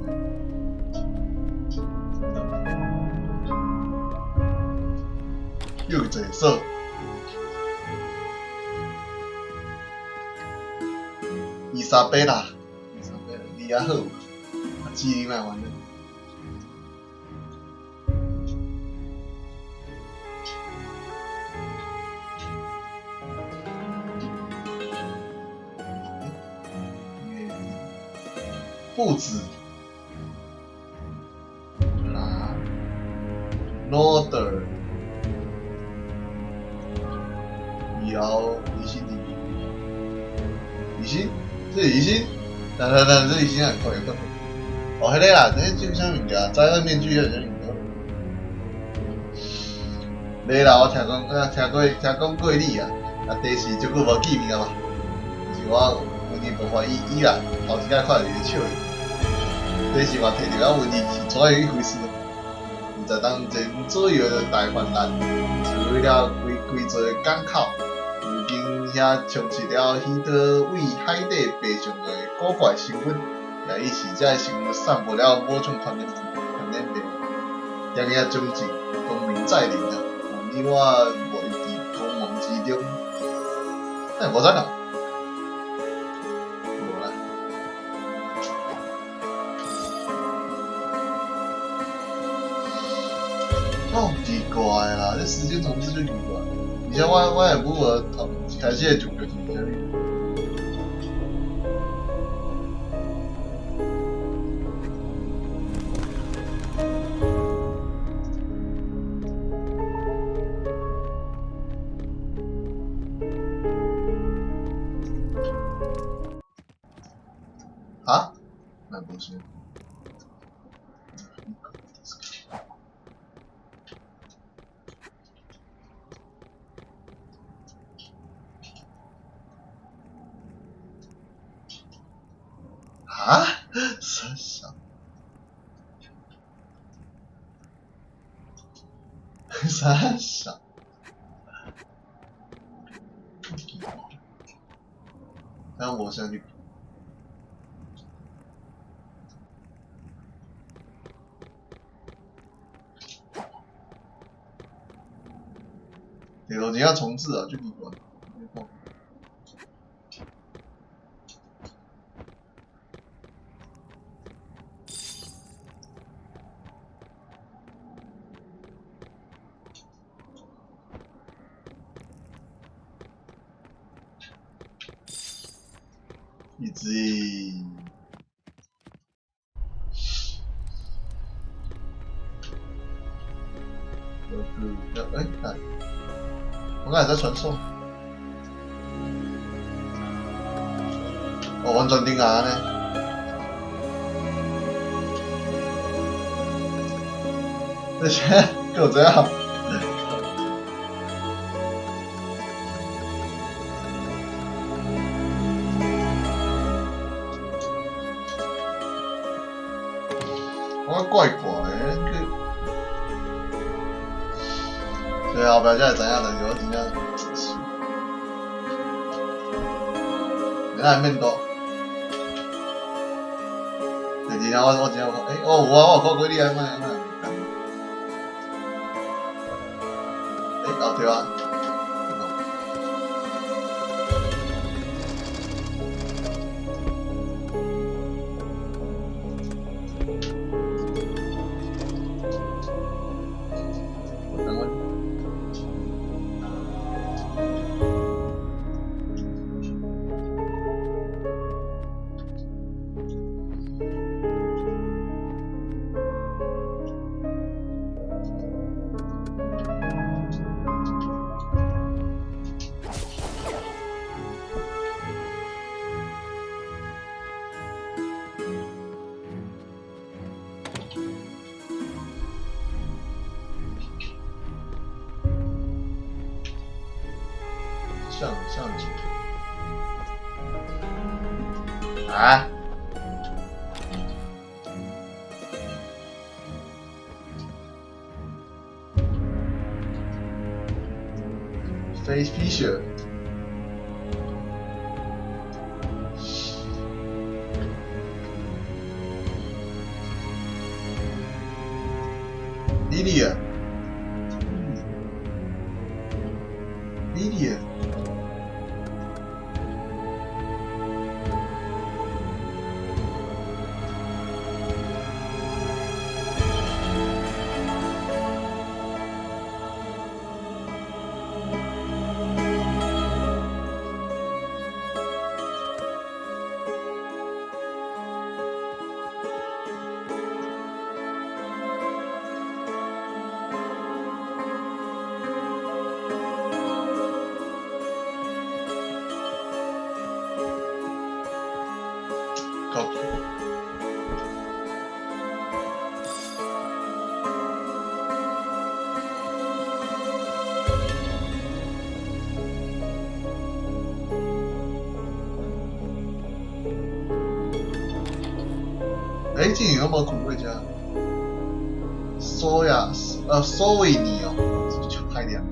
又一所，伊莎贝拉，你还好，记忆蛮完的。不止啦 ，Norder， 以后疑心，这是疑心，等，这疑心很快。哦，迄个啦，这就啥物件？灾厄面具迄种物件。你啦，我听讲过你啊，第四足久无见面啊嘛，就是我文艺部发以来头一摆看到你的笑。这是我摕到阮文字是怎样一回事？20当前左右的大泛滥，成为了规座港口，如今遐充斥了许多为海底爬上的古怪新闻，也以是这新闻散播了某种传染病，让遐终极光明再临啊！你我袂伫光芒之中，但无怎讲。好奇怪啦，这时间重置就奇怪。而且我也不会开始的主角是啥物。啊？那不是。啊？傻傻。傻傻。让我下去。铁头节要重置啊，就你管。一只。哎，看，我刚才在传送。我完全定啊呢。这些给我这样。我怪怪的，对后壁才会知影，但是我真正，原来面多。第二天我真正看，哦有啊，我看过你安那。哦对啊。像啊？Face Fisher。Lydia。这有没有苦味加？索维尼哦，就太凉。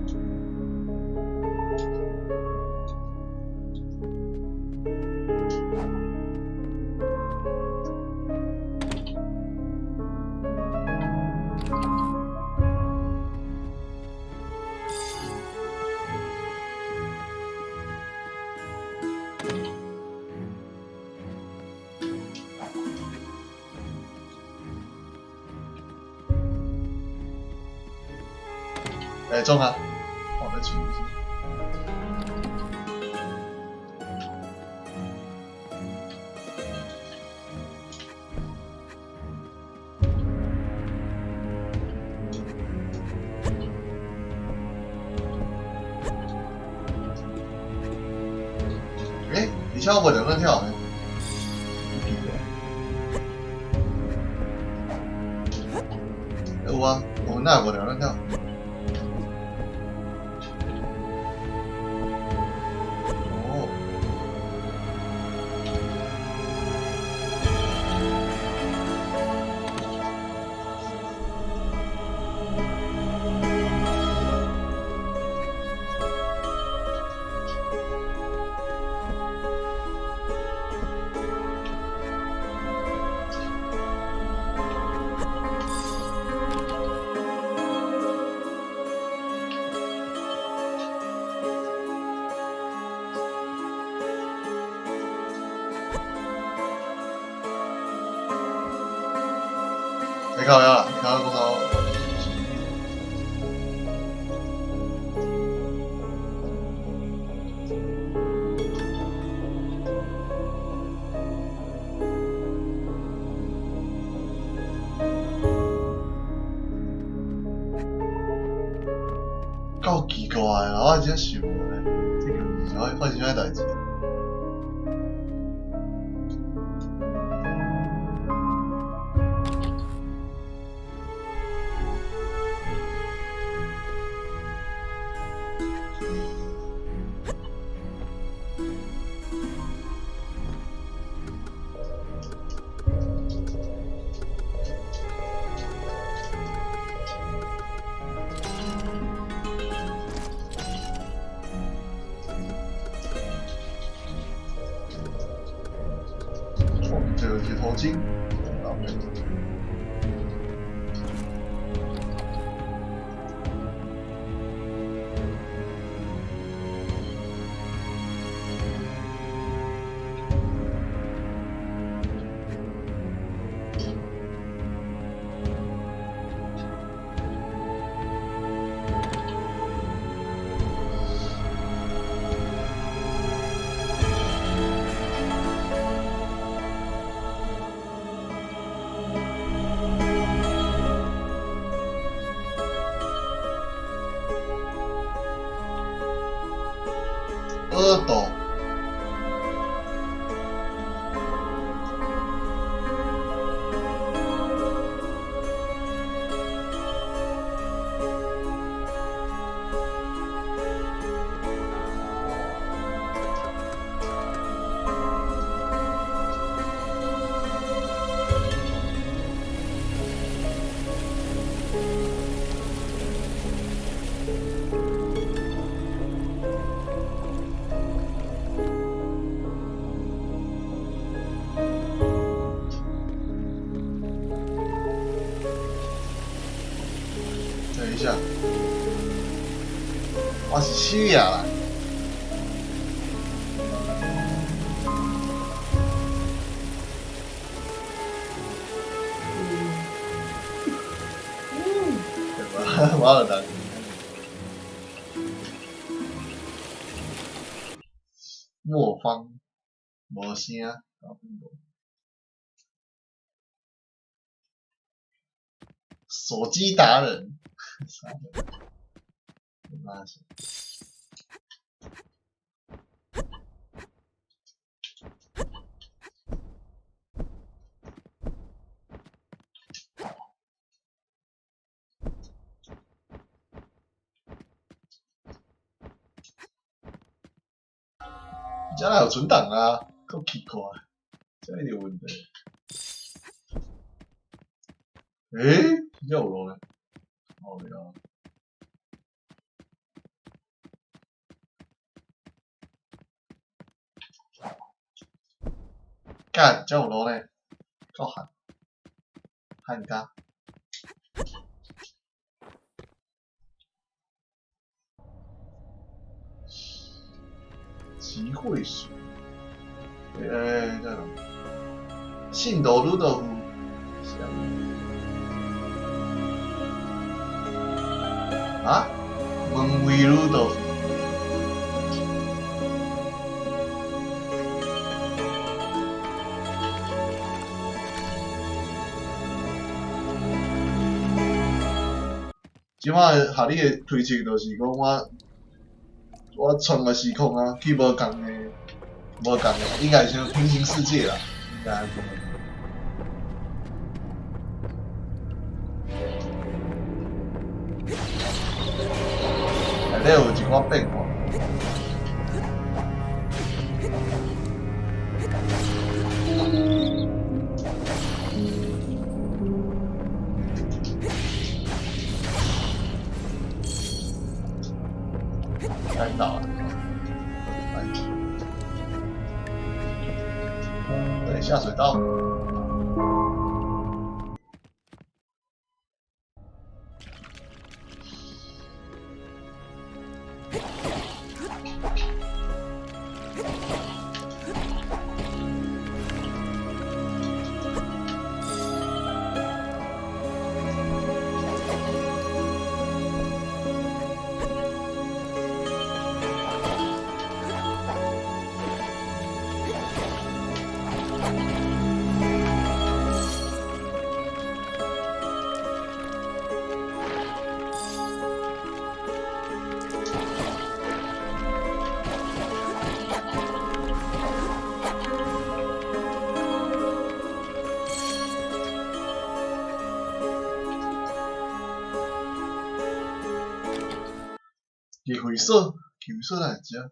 中啊！我再出一下。你像我两个跳呢？有啊，我那无聊咱跳。哦。你靠呀，你看多少？够奇怪啊！我真想咧，这个是啥发生啥代志？这个铁头巾，啊没有。耳朵。等一下，我是手野啦。对吧？我有等。莫方，无声，手机达人。妈的！这哪有存档啊？够奇怪，这一点问题。有路呢？哦呀。干，这有路呢？够狠，汉家。集会所，这种信斗鲁豆腐，啊，门卫鲁豆腐，即摆下你的推测就是讲我创个时空啊，去无共的，应该是平行世界啦，应该。底有一寡变化。看到了，对，下水道。机会色，机会色来食。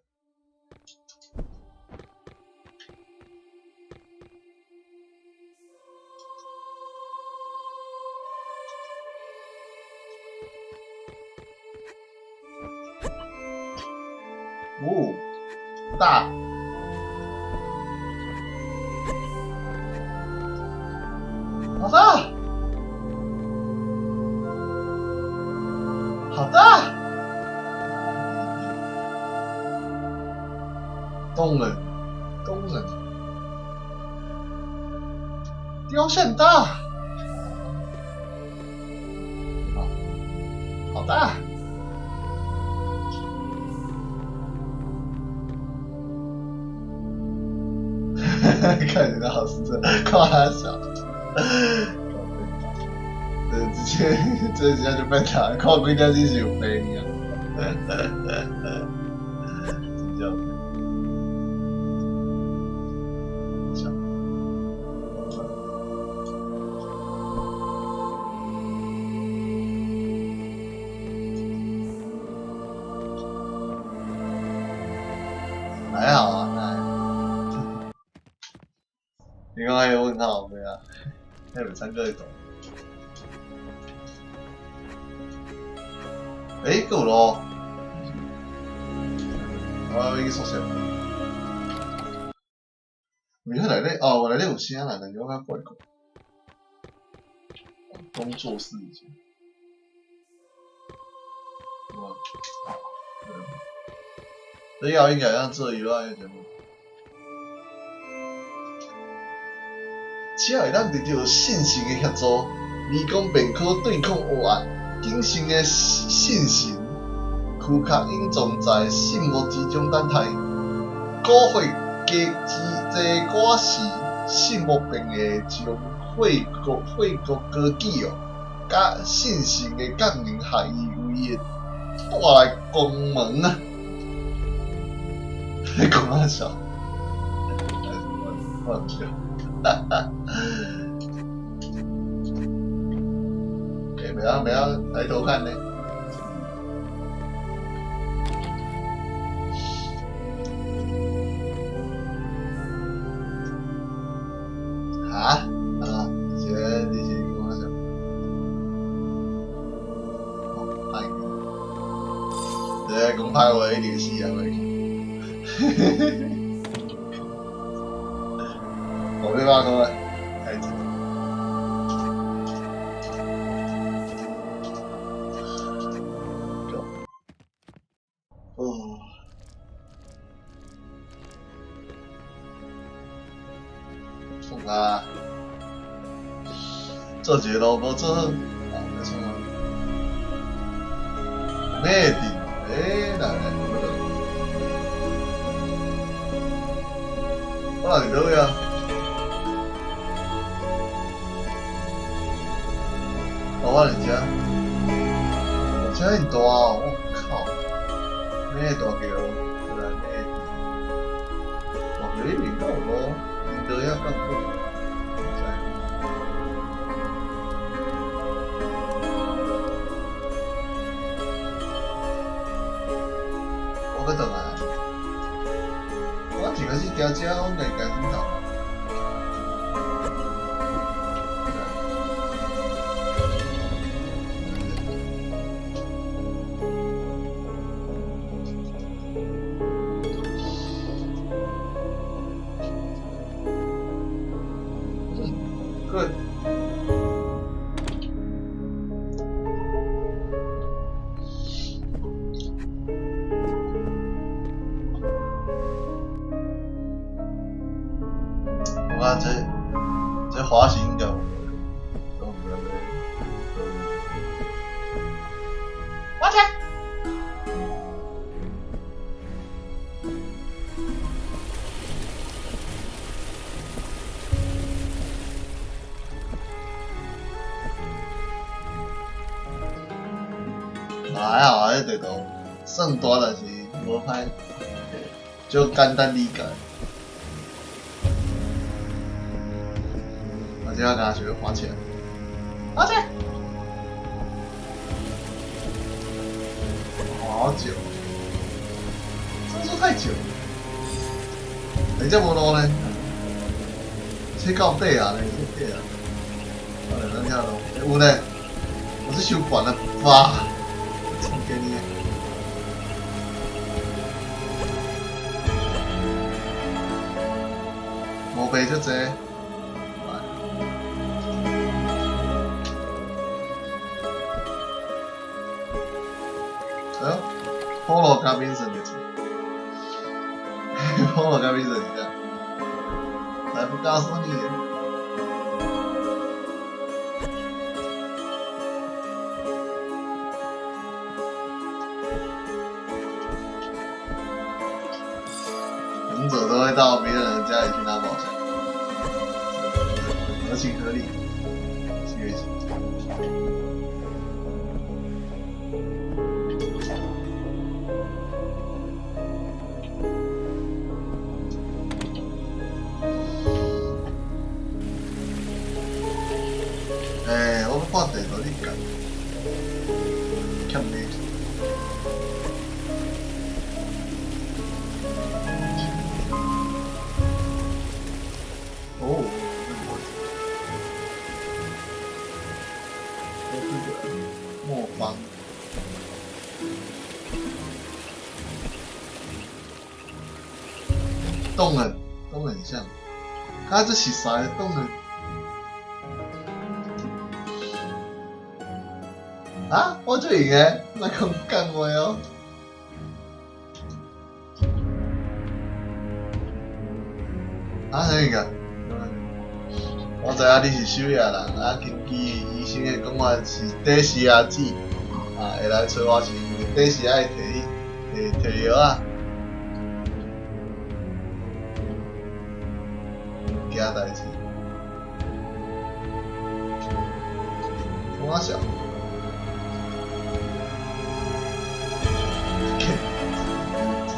哦，大。好大，好大。动人，雕像大，好大，看起来好是夸小，直接这一下就被打，看几条真是有病啊！真叫。还好啊，还好。你刚刚有问号没啊？还有3个懂。够咯。我已经缩小了。你看内底哦，我内底有声啦，但是我较怪怪。工作室以前。哇。这要应该让这一段节目，只会当得到信息的协助，理工便可对抗黑暗。谨慎的信心，躯壳隐藏在信物之中等待。古血加寡时，信物便会将血国高举哦，甲信心的降临下伊为带来光芒啊！你讲啥笑？我唔笑。不要抬头看呢。你先跟我讲。歹个，这讲歹话一定死啊！我没办法讲了，太惨。送他，做一个萝卜做好，没错啊。妹的，来，我哪里都有啊？我人家，我家很大哦，我靠，咩大桥，来咩？大桥里面有咯，领导要干部。行车，我应该行头。Good。我看这滑行应该有。我去。还好啊，这地图算大，但是无歹，就简单理解。我今仔刚学花钱，花钱，好久，真是太久了。你这无路呢？车到底啊？你这底啊？好嘞，咱跳路。有呢，我是修管的吧？给你。无赔就这。哎，Polo 加冰神的车，Polo 加冰神你看，才不告诉你。勇者都会到别人家里去拿宝箱，合情合理。7月1我要看地图你讲，欠你。哦，磨坊，动很像，它这是啥动人？啊，我就赢诶，那讲干话哦。啊，啥物个？我知影你是手野人，啊，根据医生的讲法是底时啊子，啊，会来找我是底时爱摕药啊。惊代志，我笑。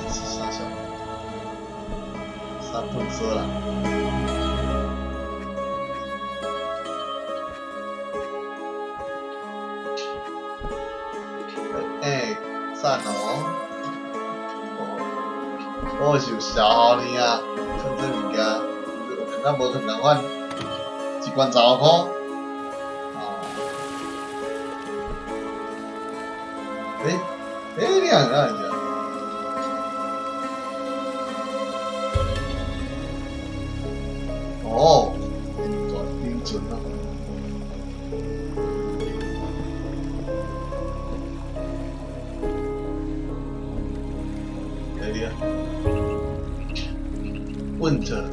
傻笑，傻喷射啦！赞哦！我是有消耗你啊，像这物件，我感觉无同款，一罐15块。你哪个人家？哦，标准啊！可以啊。Winter，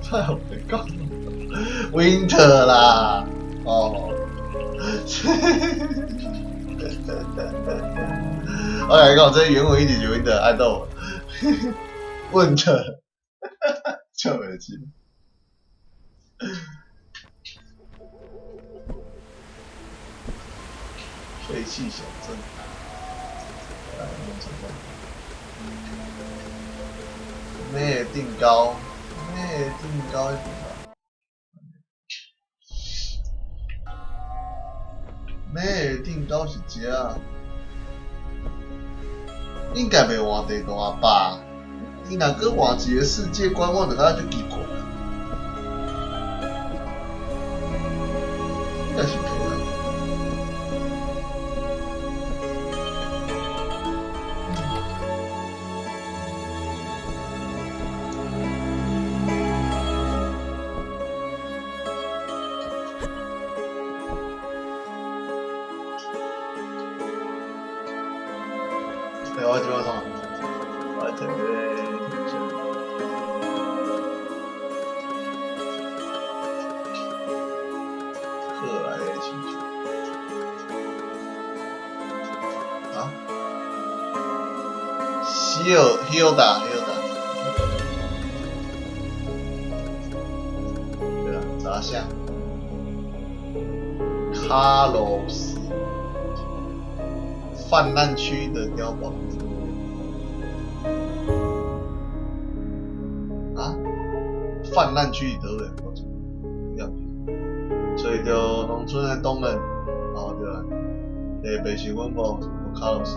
太好没讲 ，Winter 啦，哦。我来讲，这原文一直就 Winter 爱豆，Winter， 笑没劲。废弃小镇，来弄什么？咩定高一点吧。咩定高是遮，应该袂换地大吧？伊若搁换一个世界观，我就感觉就奇怪。应该是可以。对，我这边上，我这边。克莱的请求啊，希尔达，对啊，杂项，卡洛斯，泛滥区的碉堡。啊，泛滥区里头的，我操，所以就农村的东人，哦对啊，会白想阮无卡洛斯，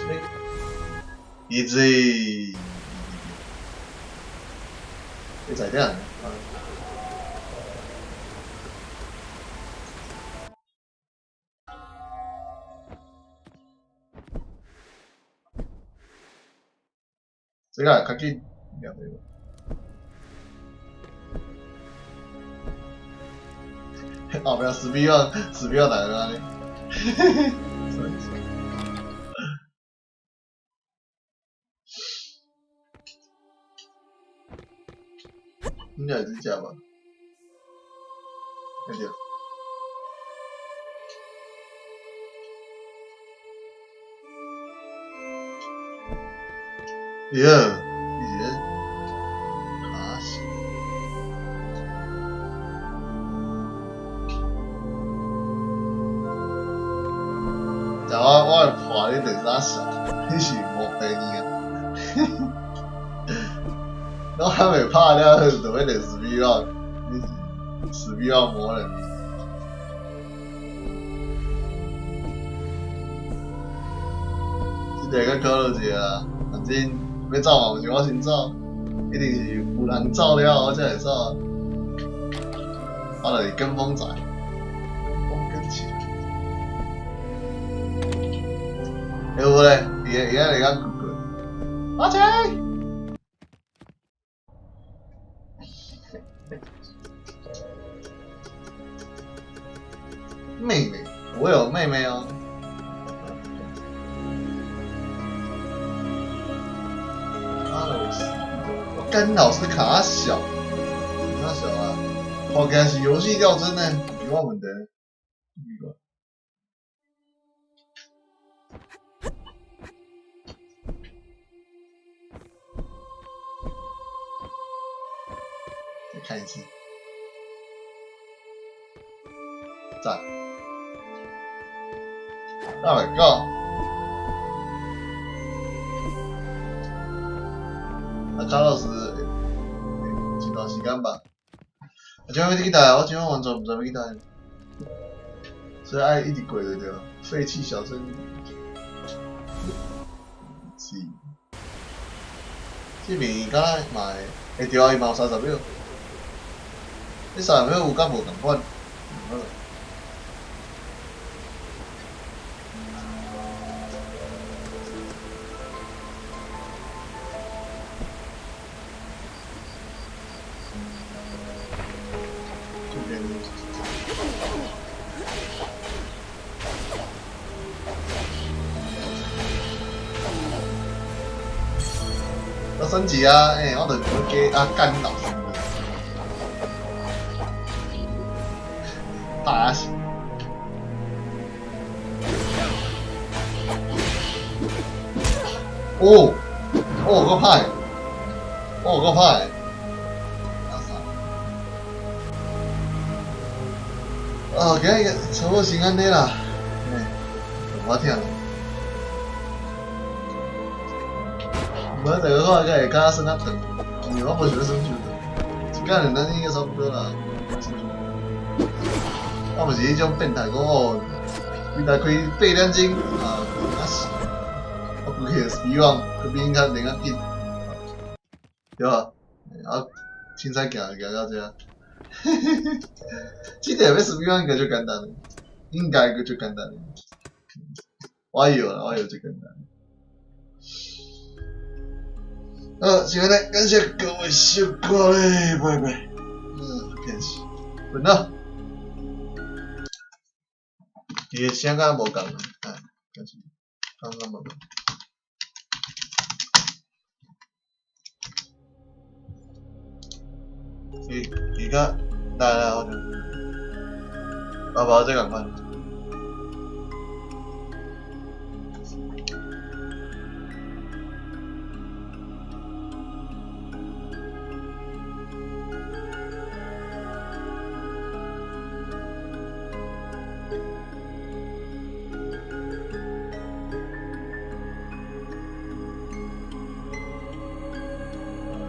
对，easy， 你在这样，这个较紧，了对无？后壁史比奥哪个安尼？应该是这吧？对。耶，以前卡死。但我会破你第三小，你是莫第二啊。我还没拍了，就要第4B了，你是4B了魔人。这个较考虑一下啊，反正要走嘛，毋是我先走，一定是有人走了我才会走。我就是跟风仔，风跟起。有嘞，伊个嚟讲滚滚，阿姐。妹妹，我有妹妹哦。我干扰是卡小，卡小啊，好开是游戏掉帧呢，有我问题。再看一次，赞。大来个。卡洛斯，一段时间吧。怎么要去台？我今晚完全唔知要去台，所以爱一直过就对了。废弃小镇。是。这边敢若嘛会对啊，伊嘛有30秒。你30秒有甲无同款？要升级啊！我就加干扰什么的，打死！够派！够派！今日差不多是安尼啦，我听。我这个话该加升较长，因为我不喜欢升球的，一干两单应该差不多啦。我不是迄种变态讲哦，你若开8点钟啊，我估计希望佢比较能较紧，对吧？啊，凊彩行到这，这点要死比方应该就简单了，应该就简单了。我有最简单。现在感谢各位收看嘞，拜拜。客气，滚了。伊个声甲无共啊，但是刚刚无共。伊甲来，我再讲快。